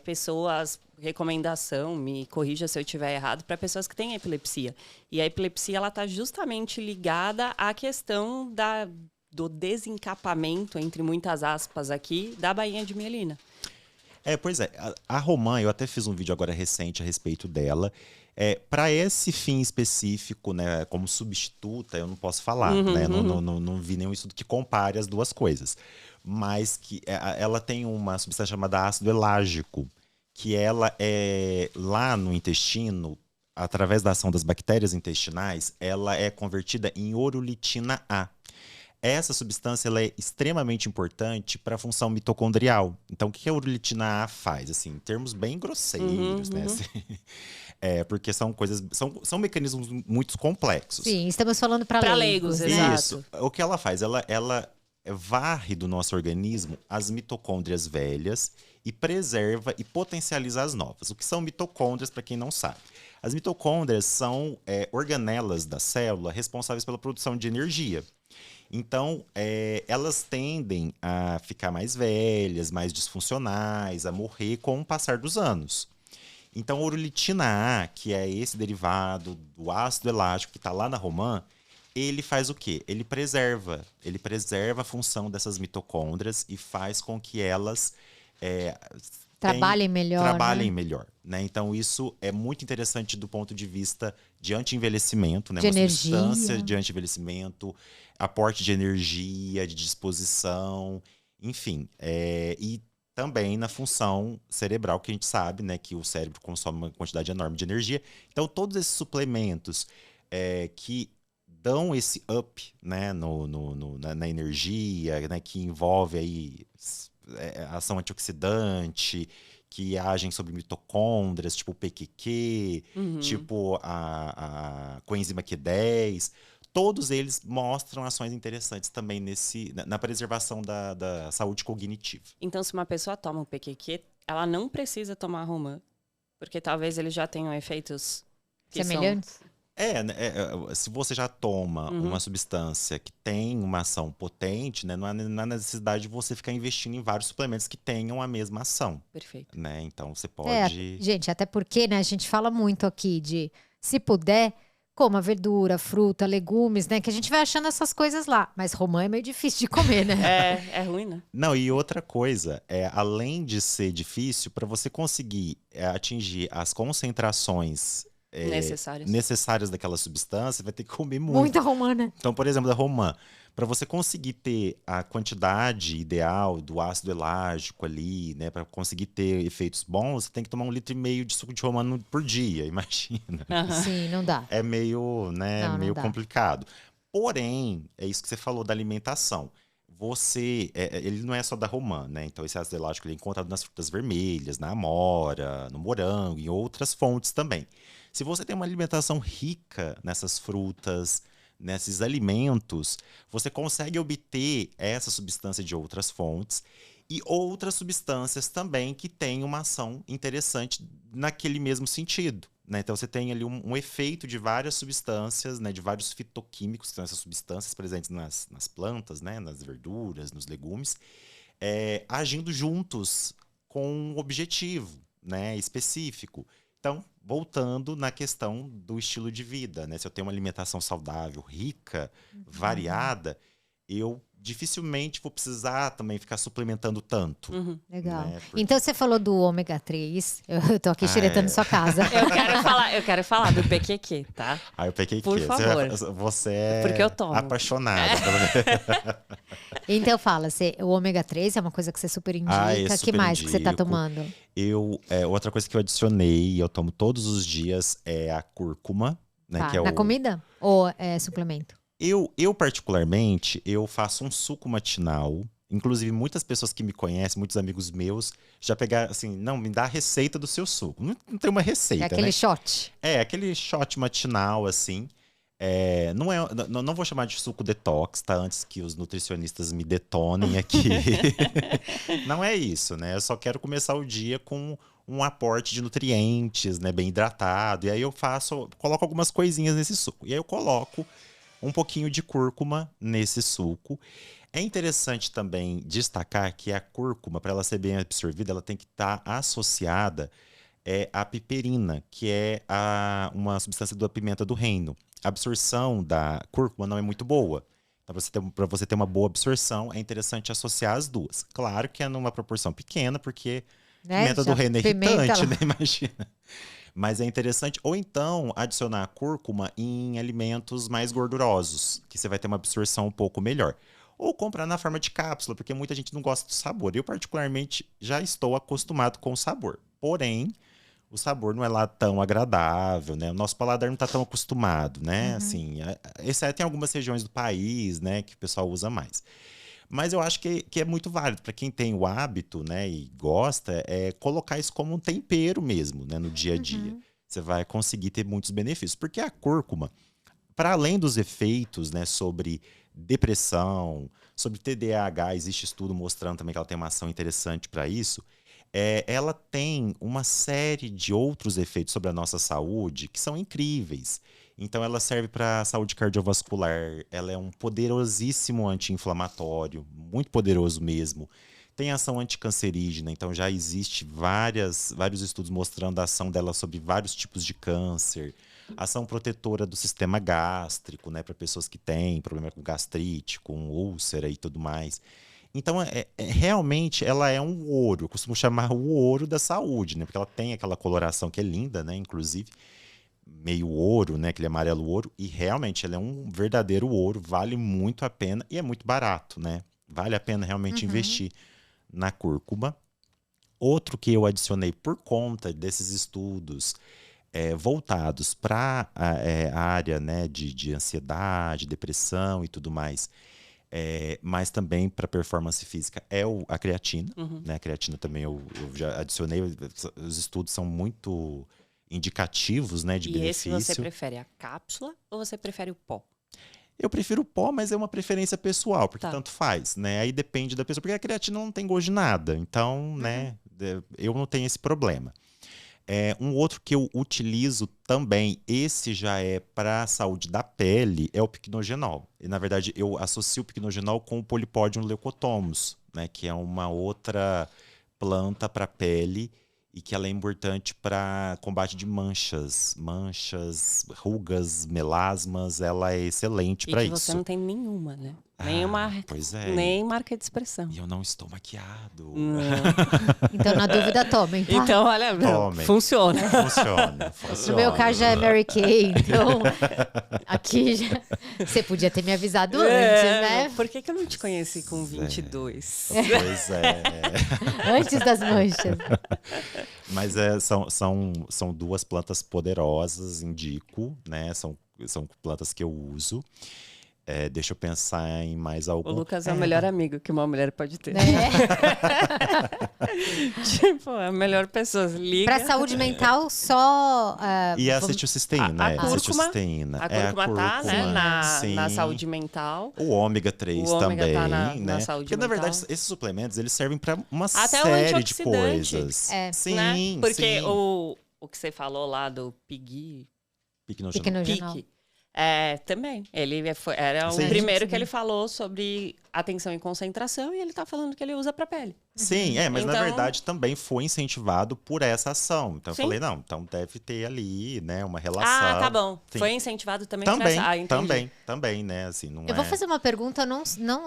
pessoas, recomendação, me corrija se eu estiver errado, para pessoas que têm epilepsia. E a epilepsia, ela está justamente ligada à questão do desencapamento, entre muitas aspas aqui, da bainha de mielina. Pois é. A romã, eu até fiz um vídeo agora recente a respeito dela. Para esse fim específico, né, como substituta, eu não posso falar, né? Não vi nenhum estudo que compare as duas coisas. Mas que ela tem uma substância chamada ácido elágico, que ela lá no intestino, através da ação das bactérias intestinais, ela é convertida em urolictina A. Essa substância ela é extremamente importante para a função mitocondrial. Então, o que a urolictina A faz? Assim, em termos bem grosseiros, né? Assim, porque são coisas, são mecanismos muito complexos. Sim, estamos falando para Pra leigos. leigos, Né? exato. Isso. O que ela faz? Ela varre do nosso organismo as mitocôndrias velhas e preserva e potencializa as novas. O que são mitocôndrias, para quem não sabe? As mitocôndrias são organelas da célula responsáveis pela produção de energia. Então, elas tendem a ficar mais velhas, mais disfuncionais, a morrer com o passar dos anos. Então, a urolictina A, que é esse derivado do ácido elágico que está lá na romã, ele faz o quê? Ele preserva a função dessas mitocôndrias e faz com que elas Trabalhem melhor. melhor, né? Então, isso é muito interessante do ponto de vista de anti-envelhecimento, né? De Uma energia. substância de anti-envelhecimento, aporte de energia, de disposição, enfim. E também na função cerebral, que a gente sabe, né? Que o cérebro consome uma quantidade enorme de energia. Então, todos esses suplementos que dão esse up, né? Na energia, né? Que envolve aí ação antioxidante, que agem sobre mitocôndrias, tipo o PQQ, tipo a coenzima Q10. Todos eles mostram ações interessantes também na preservação da saúde cognitiva. Então, se uma pessoa toma o PQQ, ela não precisa tomar a romã, porque talvez eles já tenham efeitos que Semelhantes? Se você já toma uma substância que tem uma ação potente, né, não há necessidade de você ficar investindo em vários suplementos que tenham a mesma ação. Perfeito. Né? Então, você pode... Gente, até porque, né, a gente fala muito aqui de, se puder, coma verdura, fruta, legumes, né? Que a gente vai achando essas coisas lá. Mas romã é meio difícil de comer, né? É ruim, né? Não, e outra coisa, além de ser difícil, para você conseguir atingir as concentrações necessárias daquela substância, vai ter que comer muito. Muita romã, né? Então, por exemplo, da romã, para você conseguir ter a quantidade ideal do ácido elágico ali, né, para conseguir ter efeitos bons, você tem que tomar 1,5 litro de suco de romã por dia, imagina. Sim, não dá. É meio, né, Não meio dá. complicado. Porém, é isso que você falou da alimentação. Ele não é só da romã, né? Então, esse ácido elágico ele é encontrado nas frutas vermelhas, na amora, no morango, em outras fontes também. Se você tem uma alimentação rica nessas frutas, nesses alimentos, você consegue obter essa substância de outras fontes e outras substâncias também que têm uma ação interessante naquele mesmo sentido. Né? Então, você tem ali um efeito de várias substâncias, né? De vários fitoquímicos, que são essas substâncias presentes nas plantas, né? Nas verduras, nos legumes, agindo juntos com um objetivo, né? Específico. Então, voltando na questão do estilo de vida, né? Se eu tenho uma alimentação saudável, rica, variada, eu dificilmente vou precisar também ficar suplementando tanto. Legal. Né? Porque- Então você falou do ômega 3. Eu tô aqui xeretando sua casa. Eu quero falar do PQQ, tá? Aí eu peguei Por que favor. você é Porque eu tomo. apaixonada pelo Então fala, o ômega 3 é uma coisa que você super indica. eu Que super mais que você tá indico. tomando? Outra coisa que eu adicionei e eu tomo todos os dias é a cúrcuma, né? Tá, Que é na comida ou é suplemento? Eu particularmente, eu faço um suco matinal. Inclusive, muitas pessoas que me conhecem, muitos amigos meus, já pegaram assim, não, me dá a receita do seu suco. Não tem uma receita, É aquele né? shot. É, aquele shot matinal, assim. Não vou chamar de suco detox, tá? Antes que os nutricionistas me detonem aqui. Não é isso, né? Eu só quero começar o dia com um aporte de nutrientes, né? Bem hidratado. E aí coloco algumas coisinhas nesse suco. E aí eu coloco um pouquinho de cúrcuma nesse suco. É interessante também destacar que a cúrcuma, para ela ser bem absorvida, ela tem que estar associada à piperina, que é uma substância da pimenta do reino. A absorção da cúrcuma não é muito boa. Então, para você ter uma boa absorção, é interessante associar as duas. Claro que é numa proporção pequena, porque Né? pimenta do Já reino é pimenta irritante, lá. né? Imagina. Mas é interessante. Ou então, adicionar a cúrcuma em alimentos mais gordurosos, que você vai ter uma absorção um pouco melhor. Ou comprar na forma de cápsula, porque muita gente não gosta do sabor. Eu, particularmente, já estou acostumado com o sabor. Porém, o sabor não é lá tão agradável, né? O nosso paladar não está tão acostumado, né? Assim, exceto em algumas regiões do país, né? Que o pessoal usa mais. Mas eu acho que é muito válido para quem tem o hábito, né, e gosta, colocar isso como um tempero mesmo, né, no dia a dia. Você vai conseguir ter muitos benefícios. Porque a cúrcuma, para além dos efeitos, né, sobre depressão, sobre TDAH, existe estudo mostrando também que ela tem uma ação interessante para isso. Ela tem uma série de outros efeitos sobre a nossa saúde que são incríveis. Então, ela serve para a saúde cardiovascular, ela é um poderosíssimo anti-inflamatório, muito poderoso mesmo. Tem ação anticancerígena, então já existe vários estudos mostrando a ação dela sobre vários tipos de câncer. Ação protetora do sistema gástrico, né, para pessoas que têm problema com gastrite, com úlcera e tudo mais. Então, realmente, ela é um ouro. Eu costumo chamar o ouro da saúde, né? Porque ela tem aquela coloração que é linda, né? Inclusive, meio ouro, né? Aquele amarelo ouro. E realmente, ela é um verdadeiro ouro. Vale muito a pena e é muito barato, né? Vale a pena realmente investir na cúrcuma. Outro que eu adicionei por conta desses estudos voltados para a área, né, de ansiedade, depressão e tudo mais, mas também para performance física a creatina. Né? A creatina também eu já adicionei. Os estudos são muito indicativos, né, de benefício. E esse você prefere a cápsula ou você prefere o pó? Eu prefiro o pó, mas é uma preferência pessoal, porque Tá. tanto faz, né? Aí depende da pessoa, porque a creatina não tem gosto de nada. Então, né, eu não tenho esse problema. Um outro que eu utilizo também, esse já é para a saúde da pele, é o Pycnogenol. E, na verdade, eu associo o Pycnogenol com o Polypodium leucotomus, né, que é uma outra planta para a pele e que ela é importante para combate de manchas, rugas, melasmas. Ela é excelente para E isso. que você não tem nenhuma, né? Nenhuma, Pois é. nem marca de expressão. E eu não estou maquiado. Então, na dúvida, tomem, tá? Então, olha, Tomem. funciona. Funciona. No meu caso, já é Mary Kay, então aqui já... Você podia ter me avisado antes, né? Por que eu não te conheci com 22? Pois é. Antes das manchas. Mas são duas plantas poderosas, indico, né? São plantas que eu uso. Deixa eu pensar em mais algum. O Lucas é o melhor amigo que uma mulher pode ter. Né? Tipo, é a melhor pessoa. Liga. Pra saúde mental, só... E a vamos- acetilcisteína, A cúrcuma, acetilcisteína. A cúrcuma tá, né, na sim. saúde mental. O ômega 3 O ômega também, tá na né? saúde Porque, na mental. verdade, esses suplementos, eles servem para uma Até o série de antioxidante. coisas. Né? Sim, Porque sim. o que você falou lá do Pycnogenol. Pycnogenol. pique, Também. Era Sim. o primeiro que ele falou sobre atenção e concentração e ele tá falando que ele usa pra pele. Sim, mas na Então- verdade também foi incentivado por essa ação. Então Sim. eu falei, não, então deve ter ali, né, uma relação. Ah, tá bom. Sim. Foi incentivado também, Também, pra essa. Entendi. também, né, assim, não Eu vou fazer uma pergunta,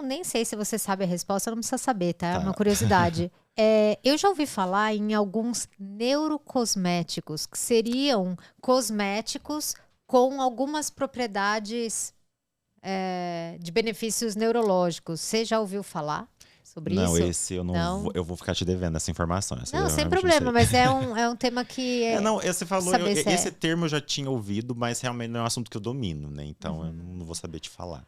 nem sei se você sabe a resposta, não precisa saber, tá? É Tá. uma curiosidade. Eu já ouvi falar em alguns neurocosméticos, que seriam cosméticos com algumas propriedades de benefícios neurológicos. Você já ouviu falar sobre Não, isso? esse eu não, Não? eu vou ficar te devendo essa informação. Essa Não, eu sem realmente problema, não sei. mas é um tema que Não, você falou, saber se esse termo eu já tinha ouvido, mas realmente não é um assunto que eu domino, né? Então Uhum. eu não vou saber te falar.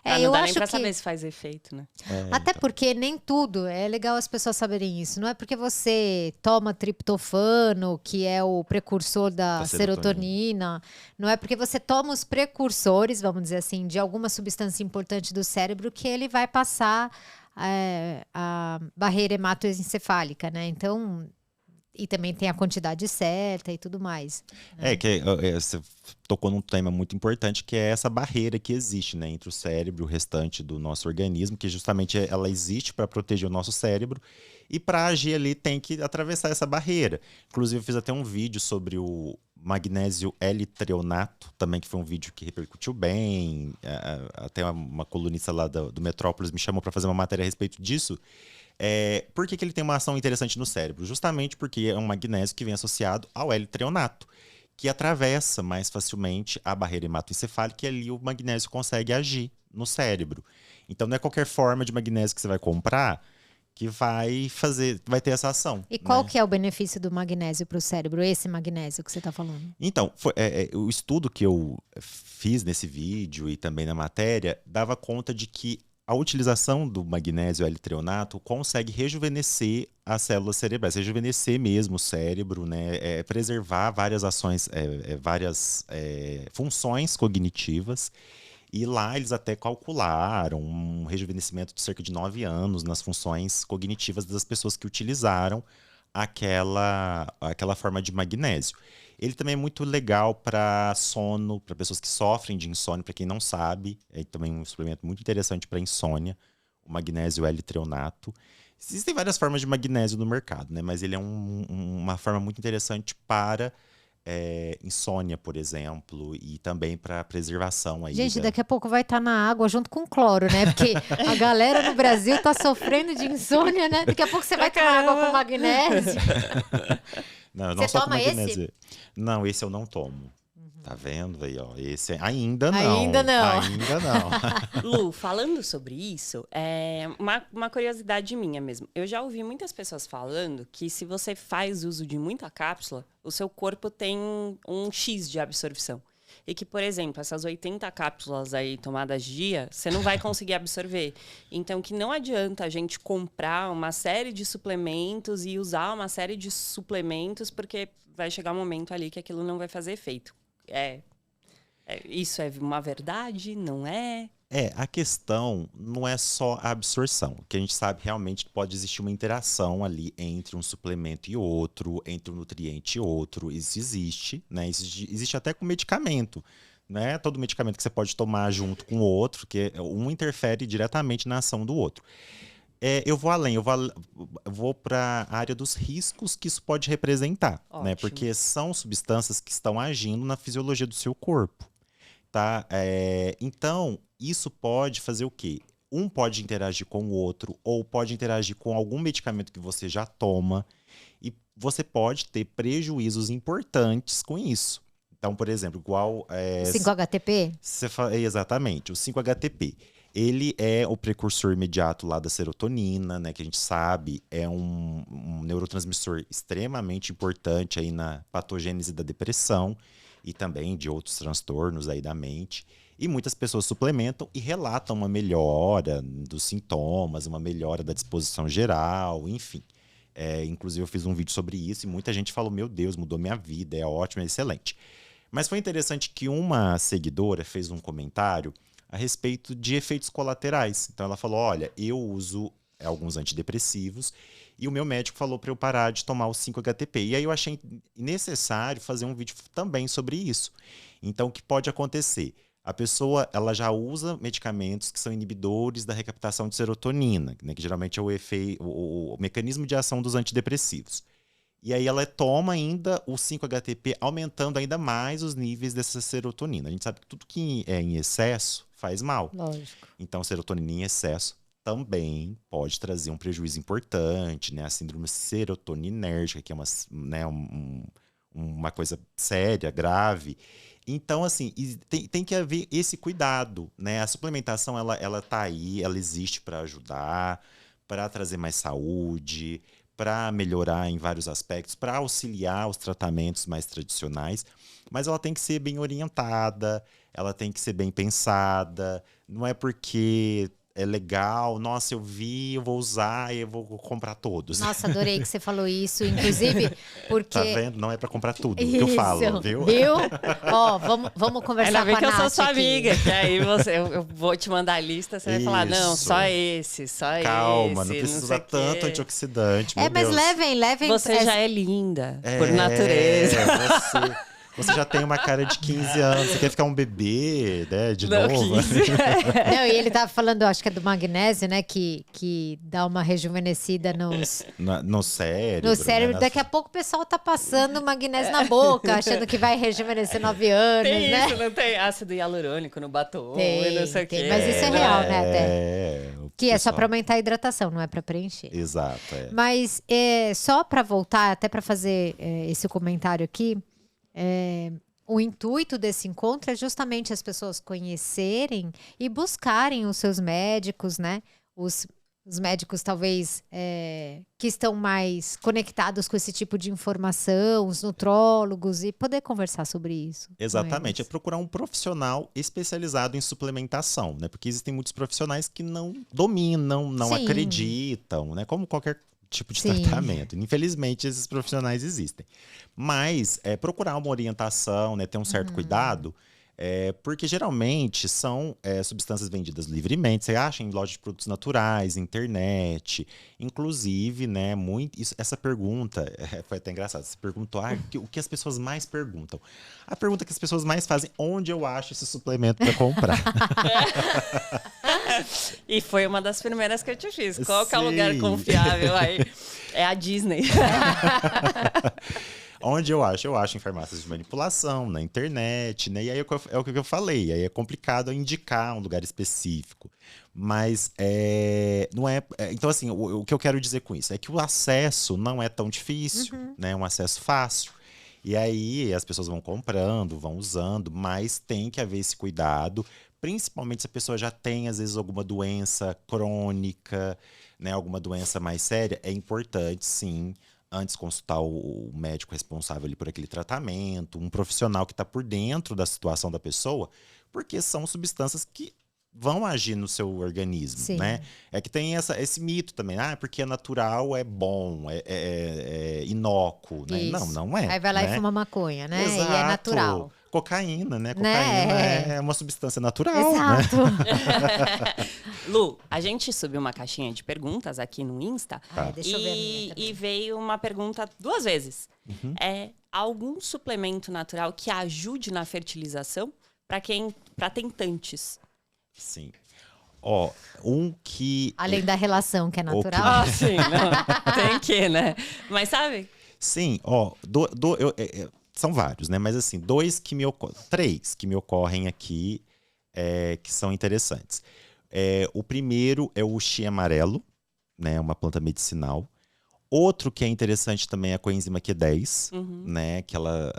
Não eu dá nem acho pra que saber se faz efeito, né? até porque nem tudo, é legal as pessoas saberem isso. Não é porque você toma triptofano, que é o precursor da Da serotonina, não é porque você toma os precursores, vamos dizer assim, de alguma substância importante do cérebro que ele vai passar a barreira hematoencefálica, né? Então, e também tem a quantidade certa e tudo mais. Você tocou num tema muito importante, que é essa barreira que existe, né, entre o cérebro e o restante do nosso organismo, que justamente ela existe para proteger o nosso cérebro e para agir ali tem que atravessar essa barreira. Inclusive eu fiz até um vídeo sobre o magnésio L-treonato, também que foi um vídeo que repercutiu bem, até uma colunista lá do Metrópolis me chamou para fazer uma matéria a respeito disso. Por que ele tem uma ação interessante no cérebro? Justamente porque é um magnésio que vem associado ao L-treonato, que atravessa mais facilmente a barreira hematoencefálica e ali o magnésio consegue agir no cérebro. Então não é qualquer forma de magnésio que você vai comprar que vai ter essa ação. E qual né? que é o benefício do magnésio para o cérebro, esse magnésio que você está falando? Então, o estudo que eu fiz nesse vídeo e também na matéria dava conta de que a utilização do magnésio L-treonato consegue rejuvenescer as células cerebrais, rejuvenescer mesmo o cérebro, né? Preservar várias ações, várias funções cognitivas. E lá eles até calcularam um rejuvenescimento de cerca de 9 anos nas funções cognitivas das pessoas que utilizaram aquela forma de magnésio. Ele também é muito legal para sono, para pessoas que sofrem de insônia, para quem não sabe. É também um suplemento muito interessante para insônia, o magnésio L-treonato. Existem várias formas de magnésio no mercado, né? Mas ele é uma forma muito interessante para insônia, por exemplo, e também para preservação aí. Gente, daqui a pouco vai estar na água junto com cloro, né? Porque a galera no Brasil tá sofrendo de insônia, né? Daqui a pouco você vai tomar água com magnésio. Não, Você só com toma esse? magnésio. Não, esse eu não tomo. Tá vendo aí, ó? Esse ainda não. Ainda não. Ainda não. Lu, falando sobre isso, uma curiosidade minha mesmo. Eu já ouvi muitas pessoas falando que se você faz uso de muita cápsula, o seu corpo tem um X de absorção. E que, por exemplo, essas 80 cápsulas aí tomadas dia, você não vai conseguir absorver. Então, que não adianta a gente comprar uma série de suplementos e usar uma série de suplementos, porque vai chegar um momento ali que aquilo não vai fazer efeito. Isso é uma verdade? Não é? A questão não é só a absorção, que a gente sabe realmente que pode existir uma interação ali entre um suplemento e outro, entre um nutriente e outro. Isso existe, né? Existe até com medicamento. Não é todo medicamento que você pode tomar junto com o outro, que um interfere diretamente na ação do outro. Eu vou além, eu vou para a área dos riscos que isso pode representar, né? Ótimo. Porque são substâncias que estão agindo na fisiologia do seu corpo, tá? Então, isso pode fazer o quê? Um pode interagir com o outro, ou pode interagir com algum medicamento que você já toma, e você pode ter prejuízos importantes com isso. Então, por exemplo, igual... 5-HTP? Exatamente, o 5-HTP. Ele é o precursor imediato lá da serotonina, né? Que a gente sabe é um neurotransmissor extremamente importante aí na patogênese da depressão e também de outros transtornos aí da mente. E muitas pessoas suplementam e relatam uma melhora dos sintomas, uma melhora da disposição geral, enfim. Inclusive eu fiz um vídeo sobre isso e muita gente falou, meu Deus, mudou minha vida, é ótimo, é excelente. Mas foi interessante que uma seguidora fez um comentário a respeito de efeitos colaterais. Então ela falou, olha, eu uso alguns antidepressivos e o meu médico falou para eu parar de tomar o 5-HTP. E aí eu achei necessário fazer um vídeo também sobre isso. Então o que pode acontecer? a pessoa ela já usa medicamentos que são inibidores da recaptação de serotonina, né, que geralmente é o mecanismo de ação dos antidepressivos. E aí ela toma ainda o 5-HTP, aumentando ainda mais os níveis dessa serotonina. A gente sabe que tudo que é em excesso faz mal. Lógico. Então, serotonina em excesso também pode trazer um prejuízo importante, né? A síndrome serotoninérgica, que é uma coisa séria, grave. Então, assim, tem que haver esse cuidado, né? A suplementação, ela tá aí, ela existe para ajudar, para trazer mais saúde, para melhorar em vários aspectos, para auxiliar os tratamentos mais tradicionais, mas ela tem que ser bem orientada, ela tem que ser bem pensada, não é porque é legal, nossa, eu vi, eu vou usar e eu vou comprar todos. Nossa, adorei que você falou isso, inclusive porque... Tá vendo? Não é pra comprar tudo que eu falo, viu? Viu? Ó, vamos conversar Ainda bem com que a eu sou Nath sua aqui. amiga, que aí eu vou te mandar a lista, você vai falar, não, Isso. só esse, só Calma, esse. não precisa sei usar o quê. tanto antioxidante, meu Mas Deus. levem. Você já é linda, por natureza. Você já tem uma cara de 15 anos, você quer ficar um bebê, né, de Não, novo. 15. Não, e ele tava falando, acho que é do magnésio, né? Que dá uma rejuvenescida No cérebro. no cérebro. né, Daqui a pouco o pessoal tá passando magnésio na boca, achando que vai rejuvenescer 9 anos, Tem né? isso, não tem ácido hialurônico no batom, Tem, e não sei o tem, quê. mas isso é real, né, até. o Que é só pessoal- pra aumentar a hidratação, não é pra preencher. Exato, Mas só para voltar, até para fazer esse comentário aqui, o intuito desse encontro é justamente as pessoas conhecerem e buscarem os seus médicos, né? Os médicos, talvez, que estão mais conectados com esse tipo de informação, os nutrólogos, e poder conversar sobre isso. com Exatamente, é eles. procurar um profissional especializado em suplementação, né? Porque existem muitos profissionais que não dominam, não Sim. acreditam, né? Como qualquer tipo de Sim. tratamento. Infelizmente, esses profissionais existem. Mas procurar uma orientação, né? Ter um certo cuidado, porque geralmente são substâncias vendidas livremente. Você acha em lojas de produtos naturais, internet. Inclusive, né? Essa pergunta foi até engraçado. Você perguntou o que as pessoas mais perguntam. A pergunta que as pessoas mais fazem: onde eu acho esse suplemento para comprar? E foi uma das primeiras que eu te fiz. Qual que é o lugar Sim. confiável aí? É a Disney. Onde eu acho? Eu acho em farmácias de manipulação, na internet, né? E aí é o que eu falei. Aí é complicado indicar um lugar específico. Mas não é. Então, assim, o que eu quero dizer com isso é que o acesso não é tão difícil, né? É um acesso fácil. E aí as pessoas vão comprando, vão usando, mas tem que haver esse cuidado, principalmente se a pessoa já tem, às vezes, alguma doença crônica, né? Alguma doença mais séria. É importante, sim, antes consultar o médico responsável ali por aquele tratamento, um profissional que está por dentro da situação da pessoa, porque são substâncias que vão agir no seu organismo, Sim. né? É que tem esse mito também, porque é natural, é bom, é inócuo, né? Isso. Não é. Aí vai lá né? e fuma maconha, né? Exato. E é natural. Cocaína, né? Né? Cocaína é uma substância natural, né? Exato. Lu, a gente subiu uma caixinha de perguntas aqui no Insta. Ai, deixa eu ver a minha também. E veio uma pergunta 2 vezes. É algum suplemento natural que ajude na fertilização para tentantes? Sim. Ó, um que... Além da relação, que é natural. Ah, sim, não. Tem que, né? Mas sabe? Sim, ó, são vários, né? Mas assim, três que me ocorrem aqui que são interessantes. O primeiro é o chia amarelo, né? Uma planta medicinal. Outro que é interessante também é a coenzima Q10, né? Que ela,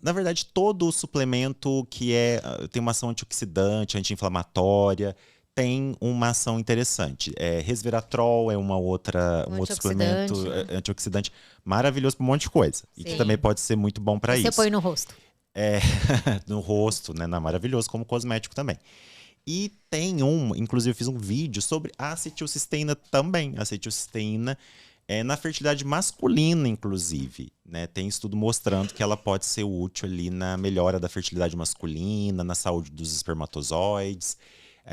na verdade, todo suplemento que tem uma ação antioxidante, anti-inflamatória, tem uma ação interessante. Resveratrol é um outro suplemento antioxidante maravilhoso para um monte de coisa. E que Sim. também pode ser muito bom para isso. Você põe no rosto. No rosto, né? Maravilhoso, como cosmético também. E tem inclusive eu fiz um vídeo sobre a acetilcisteína também. A acetilcisteína na fertilidade masculina, inclusive, né? Tem estudo mostrando que ela pode ser útil ali na melhora da fertilidade masculina, na saúde dos espermatozoides.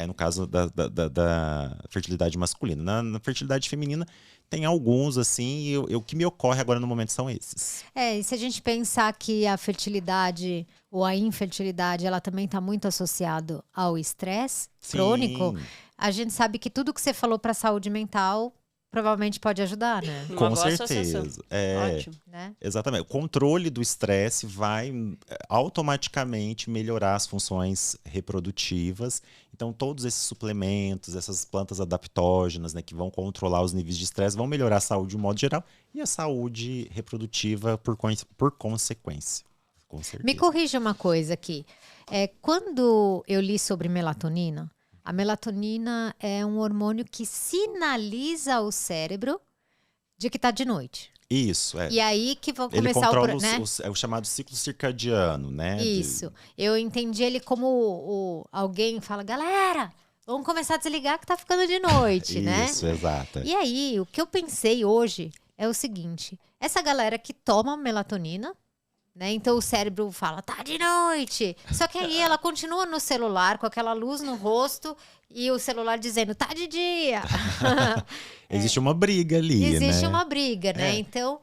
no caso da fertilidade masculina. Na fertilidade feminina, tem alguns, assim, e o que me ocorre agora no momento são esses. E se a gente pensar que a fertilidade ou a infertilidade, ela também está muito associado ao estresse crônico, a gente sabe que tudo que você falou para a saúde mental provavelmente pode ajudar, né? Com certeza. Ótimo. Né? Exatamente. O controle do estresse vai automaticamente melhorar as funções reprodutivas. Então, todos esses suplementos, essas plantas adaptógenas, né, que vão controlar os níveis de estresse, vão melhorar a saúde de um modo geral e a saúde reprodutiva por consequência. Com certeza. Me corrija uma coisa aqui. Quando eu li sobre melatonina, a melatonina é um hormônio que sinaliza ao cérebro de que está de noite. Isso, E aí que vão ele começar controla né? o chamado ciclo circadiano, né? Isso. Eu entendi ele como alguém fala, galera, vamos começar a desligar que tá ficando de noite, né? Isso, exato. E aí, o que eu pensei hoje é o seguinte, essa galera que toma melatonina, né? Então o cérebro fala, tá de noite. Só que aí ela continua no celular com aquela luz no rosto e o celular dizendo, tá de dia. Existe uma briga ali, Existe né? uma briga, né? Então,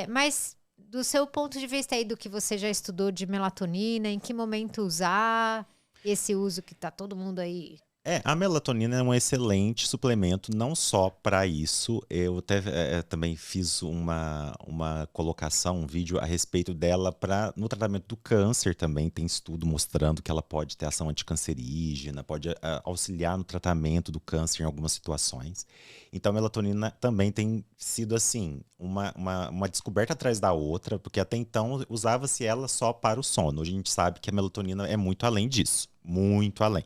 mas do seu ponto de vista aí do que você já estudou de melatonina, em que momento usar esse uso que tá todo mundo aí... A melatonina é um excelente suplemento, não só para isso. Eu até também fiz uma colocação, um vídeo a respeito dela no tratamento do câncer também. Tem estudo mostrando que ela pode ter ação anticancerígena, pode auxiliar no tratamento do câncer em algumas situações. Então, a melatonina também tem sido, assim, uma descoberta atrás da outra, porque até então usava-se ela só para o sono. Hoje a gente sabe que a melatonina é muito além disso, muito além.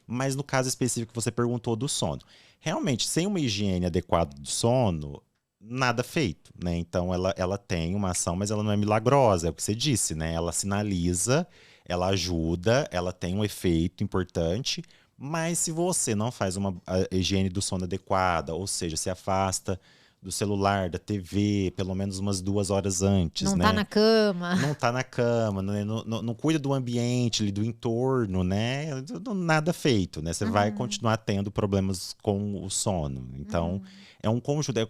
Mas no caso específico que você perguntou do sono, realmente, sem uma higiene adequada do sono, nada feito, né? Então, ela tem uma ação, mas ela não é milagrosa, é o que você disse, né? Ela sinaliza, ela ajuda, ela tem um efeito importante, mas se você não faz uma higiene do sono adequada, ou seja, se afasta do celular, da TV, pelo menos umas 2 horas antes, Não né? tá na cama. Não tá na cama, né? Não cuida do ambiente, do entorno, né? Nada feito, né? Você vai continuar tendo problemas com o sono. Então, é um conjunto, é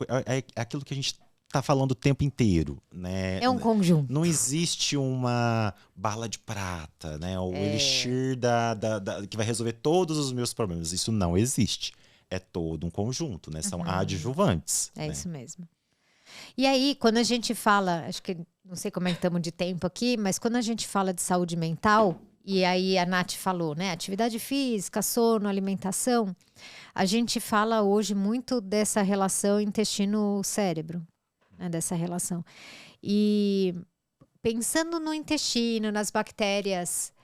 aquilo que a gente tá falando o tempo inteiro, né? É um conjunto. Não existe uma bala de prata, né? O elixir que vai resolver todos os meus problemas. Isso não existe. É todo um conjunto, né? São adjuvantes. É né? isso mesmo. E aí, quando a gente fala, acho que não sei como é que estamos de tempo aqui, mas quando a gente fala de saúde mental, e aí a Nath falou, né? Atividade física, sono, alimentação, a gente fala hoje muito dessa relação intestino-cérebro, né? Dessa relação. E pensando no intestino, nas bactérias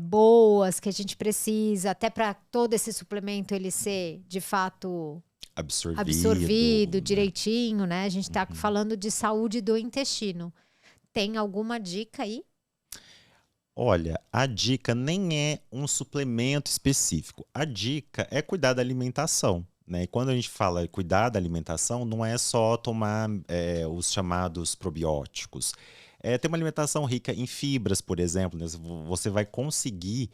boas que a gente precisa, até para todo esse suplemento ele ser, de fato, absorvido direitinho, né? A gente está falando de saúde do intestino. Tem alguma dica aí? Olha, a dica nem é um suplemento específico. A dica é cuidar da alimentação. Né? E quando a gente fala cuidar da alimentação, não é só tomar os chamados probióticos. Ter uma alimentação rica em fibras, por exemplo, né? Você vai conseguir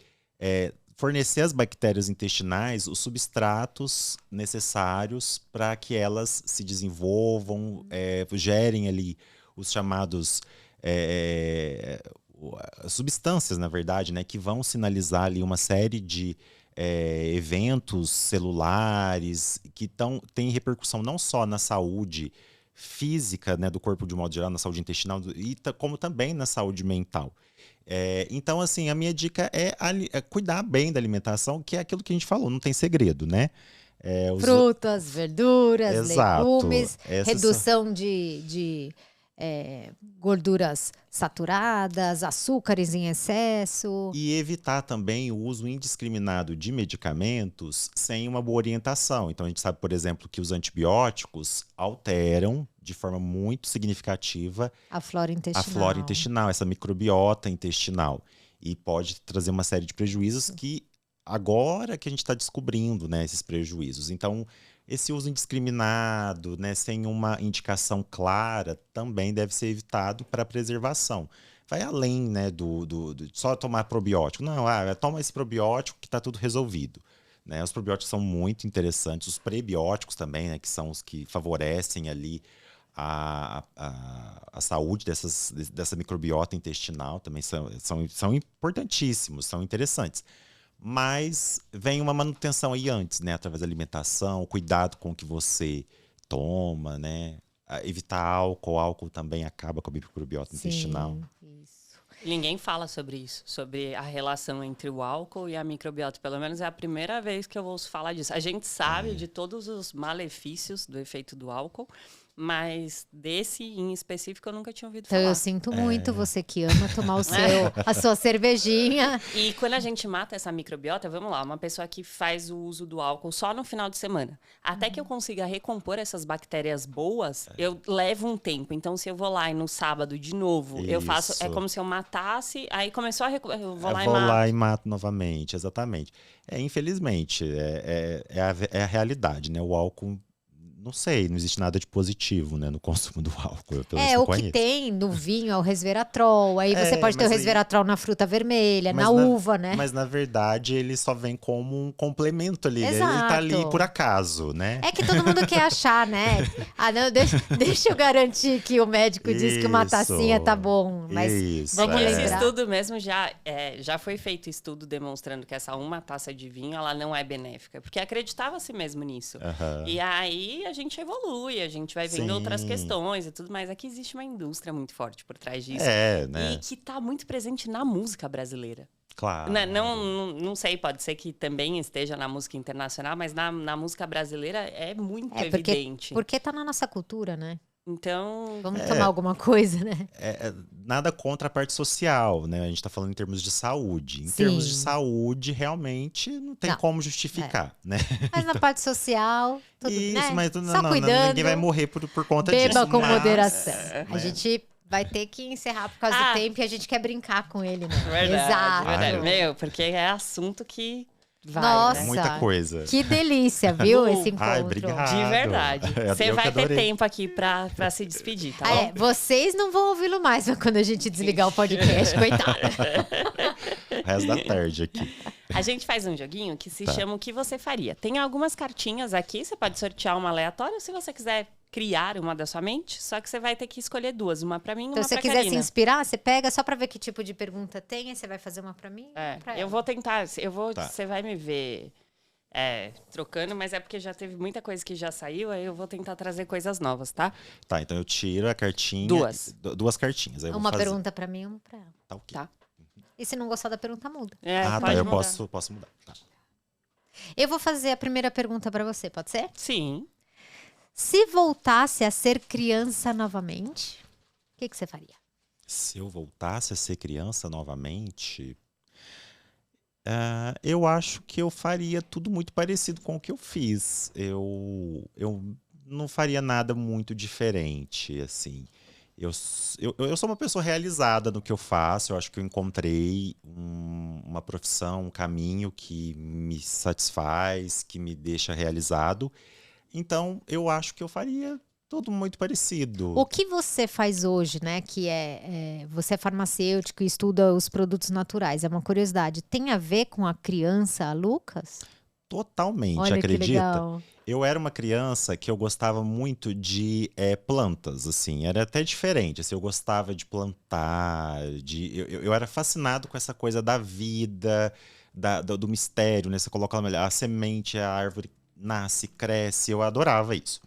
fornecer às bactérias intestinais os substratos necessários para que elas se desenvolvam, gerem ali os chamados substâncias, na verdade, né? Que vão sinalizar ali uma série de eventos celulares que têm repercussão não só na saúde física, né, do corpo de um modo geral, na saúde intestinal, como também na saúde mental. Então, assim, a minha dica é cuidar bem da alimentação, que é aquilo que a gente falou, não tem segredo, né? Frutas, verduras, Exato. legumes, redução de gorduras saturadas, açúcares em excesso. E evitar também o uso indiscriminado de medicamentos sem uma boa orientação. Então, a gente sabe, por exemplo, que os antibióticos alteram de forma muito significativa a flora intestinal, essa microbiota intestinal. E pode trazer uma série de prejuízos que agora que a gente está descobrindo, né, esses prejuízos. Então, esse uso indiscriminado, né, sem uma indicação clara, também deve ser evitado para preservação. Vai além, né, do só tomar probiótico. Não, toma esse probiótico que está tudo resolvido. né? Os probióticos são muito interessantes, os prebióticos também, né? Que são os que favorecem ali a saúde dessa microbiota intestinal, também são importantíssimos, são interessantes. Mas vem uma manutenção aí antes, né? Através da alimentação, o cuidado com o que você toma, né? Evitar álcool. Álcool também acaba com a microbiota intestinal. Isso. Ninguém fala sobre isso, sobre a relação entre o álcool e a microbiota. Pelo menos é a primeira vez que eu ouço falar disso. A gente sabe de todos os malefícios do efeito do álcool, mas desse em específico eu nunca tinha ouvido Então falar. eu sinto muito você que ama tomar a sua cervejinha. E quando a gente mata essa microbiota, vamos lá, uma pessoa que faz o uso do álcool só no final de semana. Até que eu consiga recompor essas bactérias boas, eu levo um tempo. Então, se eu vou lá e no sábado de novo, eu faço. É como se eu matasse, aí começou a eu vou lá e mato. Lá e mato novamente, exatamente. Infelizmente, é a realidade, né? O álcool. Não sei, não existe nada de positivo, né, no consumo do álcool. O que tem no vinho é o resveratrol. Aí você pode ter o resveratrol na fruta vermelha, na uva, né? Mas, na verdade, ele só vem como um complemento ali. Exato. Ele tá ali por acaso, né? É que todo mundo quer achar, né? Não, deixa eu garantir que o médico disse que uma tacinha tá bom. Mas vamos Esse lembrar. estudo mesmo já foi feito estudo demonstrando que essa uma taça de vinho, ela não é benéfica. Porque acreditava-se mesmo nisso. E aí a gente evolui, a gente vai vendo outras questões e tudo mais. Aqui existe uma indústria muito forte por trás disso. Né? E que tá muito presente na música brasileira. Claro. Não sei, pode ser que também esteja na música internacional, mas na música brasileira é muito evidente. Porque tá na nossa cultura, né? Então... Vamos tomar alguma coisa, né? Nada contra a parte social, né? A gente tá falando em termos de saúde. Em termos de saúde, realmente, não tem como justificar, né? Mas na parte social, tudo, isso, né? mas Só cuidando. Ninguém vai morrer por conta disso. Beba com moderação. Né? A gente vai ter que encerrar por causa do tempo e a gente quer brincar com ele, né? Verdade, Exato. verdade. Porque é assunto que... Nossa, né? Muita coisa. Que delícia, viu? Esse encontro. Ai, obrigado. De verdade. Você vai ter tempo aqui pra se despedir, tá bom? Vocês não vão ouvi-lo mais quando a gente desligar o podcast, coitado. O resto da tarde aqui. A gente faz um joguinho que se chama O Que Você Faria. Tem algumas cartinhas aqui, você pode sortear uma aleatória se você quiser criar uma da sua mente, só que você vai ter que escolher duas, uma pra mim e uma pra Karina. Então, se você quiser se inspirar, você pega só pra ver que tipo de pergunta tem, aí você vai fazer uma pra mim e pra ela. Eu vou tentar, você vai me ver trocando, mas é porque já teve muita coisa que já saiu, aí eu vou tentar trazer coisas novas, tá? Tá, então eu tiro a cartinha. Duas cartinhas. Aí uma pergunta pra mim e uma pra ela. Tá, ok. Tá. E se não gostar da pergunta, muda. Tá, eu posso mudar. Tá. Eu vou fazer a primeira pergunta pra você, pode ser? Sim. Se voltasse a ser criança novamente, o que você faria? Se eu voltasse a ser criança novamente, eu acho que eu faria tudo muito parecido com o que eu fiz. Eu não faria nada muito diferente, assim. Eu sou uma pessoa realizada no que eu faço. Eu acho que eu encontrei uma profissão, um caminho que me satisfaz, que me deixa realizado. Então, eu acho que eu faria tudo muito parecido. O que você faz hoje, né? Que você é farmacêutico e estuda os produtos naturais. É uma curiosidade. Tem a ver com a criança, Lucas? Totalmente, Olha, acredita? Que legal. Eu era uma criança que eu gostava muito de plantas, assim. Era até diferente, assim, eu gostava de plantar, eu era fascinado com essa coisa da vida, do mistério, né? Você coloca a semente, a árvore nasce, cresce, eu adorava isso.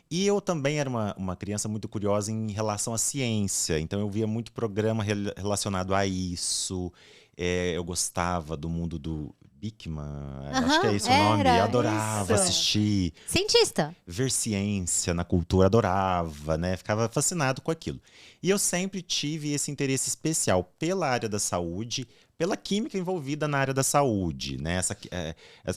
E eu também era uma criança muito curiosa em relação à ciência, então eu via muito programa relacionado a isso. Eu gostava do mundo do Bickman, acho que é esse o nome, eu adorava assistir. Cientista. Ver ciência na cultura, adorava, né? Ficava fascinado com aquilo. E eu sempre tive esse interesse especial pela área da saúde, pela química envolvida na área da saúde, né?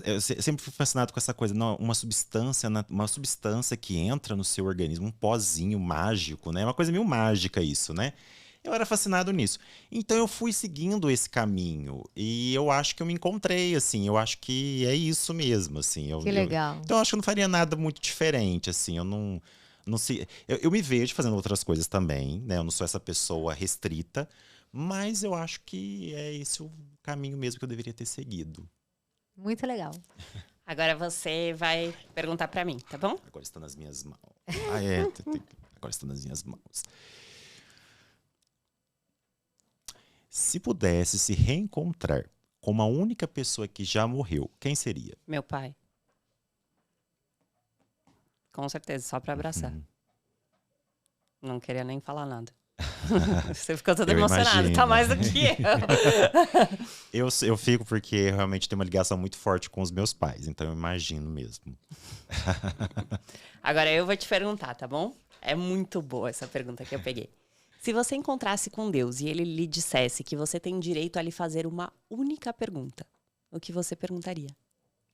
Eu sempre fui fascinado com essa coisa, não, uma substância que entra no seu organismo, um pozinho mágico, né? Uma coisa meio mágica isso, né? Eu era fascinado nisso. Então eu fui seguindo esse caminho e eu acho que eu me encontrei, assim, eu acho que é isso mesmo, assim. Que legal. Então eu acho que eu não faria nada muito diferente, assim, eu não sei. Eu me vejo fazendo outras coisas também, né? Eu não sou essa pessoa restrita, mas eu acho que é esse o caminho mesmo que eu deveria ter seguido. Muito legal. Agora você vai perguntar pra mim, tá bom? Agora está nas minhas mãos. Agora está nas minhas mãos. Se pudesse se reencontrar com uma única pessoa que já morreu, quem seria? Meu pai. Com certeza, só pra abraçar. Não queria nem falar nada. Você ficou todo Eu emocionado, imagino. tá mais do que eu. Eu fico porque realmente tem uma ligação muito forte com os meus pais, então eu imagino mesmo. Agora eu vou te perguntar, tá bom? É muito boa essa pergunta que eu peguei. Se você encontrasse com Deus e ele lhe dissesse que você tem direito a lhe fazer uma única pergunta, o que você perguntaria?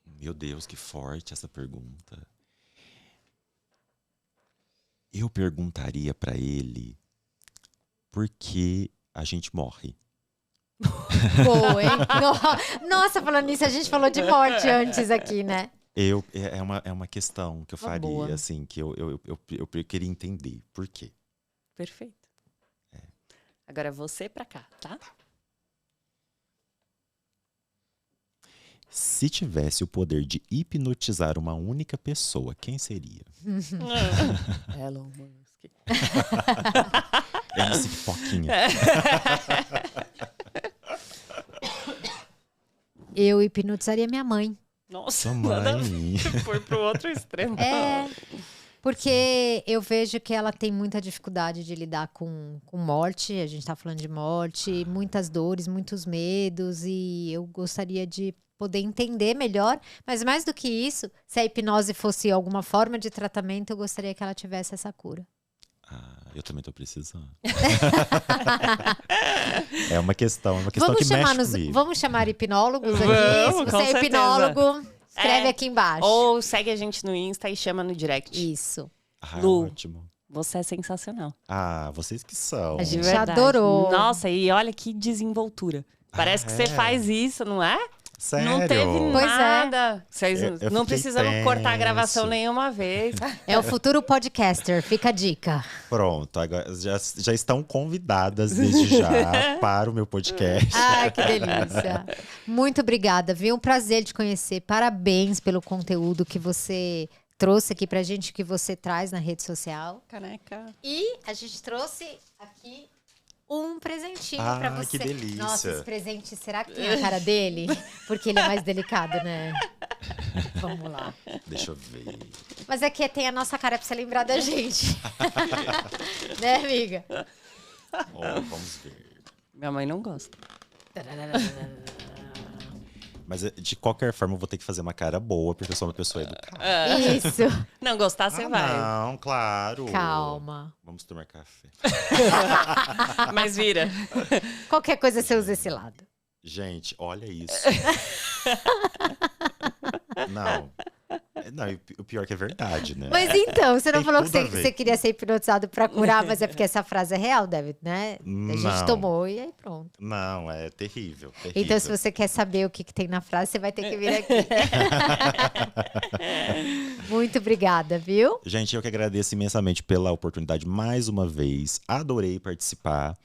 Meu Deus, que forte essa pergunta. Eu perguntaria pra ele por que a gente morre. Boa, hein? Nossa, falando nisso, a gente falou de morte antes aqui, né? É uma questão que eu faria, boa. assim, que eu queria entender. Por quê? Perfeito. Agora você pra cá, tá? Se tivesse o poder de hipnotizar uma única pessoa, quem seria? Elon Musk. MC Pipoquinha. Eu hipnotizaria minha mãe. Nossa, Sua nada a mãe. ver. Foi pro outro extremo. Porque eu vejo que ela tem muita dificuldade de lidar com morte. A gente tá falando de morte, muitas dores, muitos medos. E eu gostaria de poder entender melhor. Mas mais do que isso, se a hipnose fosse alguma forma de tratamento, eu gostaria que ela tivesse essa cura. Eu também tô precisando. É uma questão que mexe comigo. Vamos chamar hipnólogos aqui. Vamos, Se com você é certeza. hipnólogo, escreve aqui embaixo. Ou segue a gente no Insta e chama no direct. Isso. Lu. Ótimo. Você é sensacional. Vocês que são. A gente De verdade. adorou. Nossa, e olha que desenvoltura. Parece que você faz isso, não é? Sério? Não teve Pois é. nada. Vocês Eu não fiquei precisamos cortar a gravação tenso. nenhuma vez. É o futuro podcaster, fica a dica. Pronto, agora já estão convidadas desde já para o meu podcast. Ai, que delícia. Muito obrigada, viu? Um prazer te conhecer. Parabéns pelo conteúdo que você trouxe aqui pra gente, que você traz na rede social. Caneca. E a gente trouxe aqui um presentinho Ah, pra você. que delícia. Nossa, esse presente, será que tem a cara dele? Porque ele é mais delicado, né? Vamos lá. Deixa eu ver. Mas aqui tem a nossa cara pra você lembrar da gente. Né, amiga? Vamos ver. Minha mãe não gosta. Mas de qualquer forma eu vou ter que fazer uma cara boa, porque eu sou uma pessoa educada. Isso. Não gostar, você vai. Não, claro. Calma. Vamos tomar café. Mas vira. Qualquer coisa você usa esse lado. Gente, olha isso. Não, o pior que é verdade, né? Mas então, você não Tem falou que tudo a ver. você queria ser hipnotizado pra curar, mas é porque essa frase é real, David, né? A gente Não. tomou e aí pronto. Não, é terrível. Então, se você quer saber o que tem na frase, você vai ter que vir aqui. Muito obrigada, viu? Gente, eu que agradeço imensamente pela oportunidade mais uma vez. Adorei participar.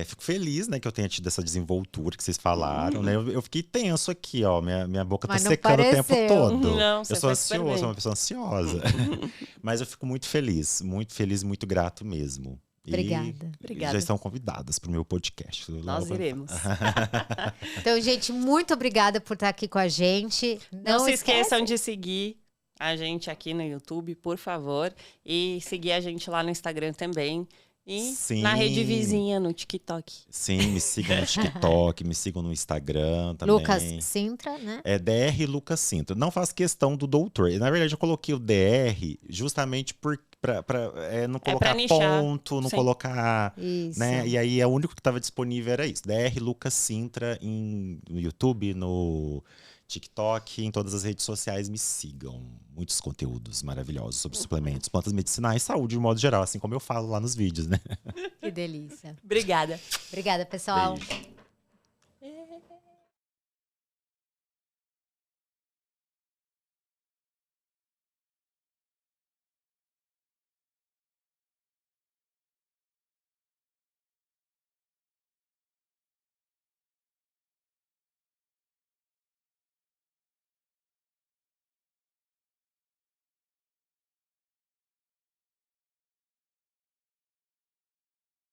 Fico feliz, né, que eu tenha tido essa desenvoltura que vocês falaram, né? Eu fiquei tenso aqui, ó. Minha boca Mas tá não secando o tempo pareceu. todo. Não, Eu você sou foi super ansioso, bem. sou uma pessoa ansiosa. Mas eu fico muito feliz, muito grato mesmo. Obrigada. Obrigada. Já estão convidadas para o meu podcast. Nós iremos. Então, gente, muito obrigada por estar aqui com a gente. Não se esqueçam de seguir a gente aqui no YouTube, por favor. E seguir a gente lá no Instagram também. E Sim. na rede vizinha, no TikTok. Sim, me sigam no TikTok, me sigam no Instagram também. Lucas Sintra, né? É DR Lucas Sintra. Não faço questão do doutor. Na verdade, eu coloquei o DR justamente pra não colocar nichar. ponto, não Sim. colocar. Isso. Né? E aí, o único que estava disponível era isso. DR Lucas Sintra no YouTube, no TikTok, em todas as redes sociais. Me sigam. Muitos conteúdos maravilhosos sobre suplementos, plantas medicinais, saúde de modo geral, assim como eu falo lá nos vídeos, né? Que delícia. Obrigada. Obrigada, pessoal. Beijo.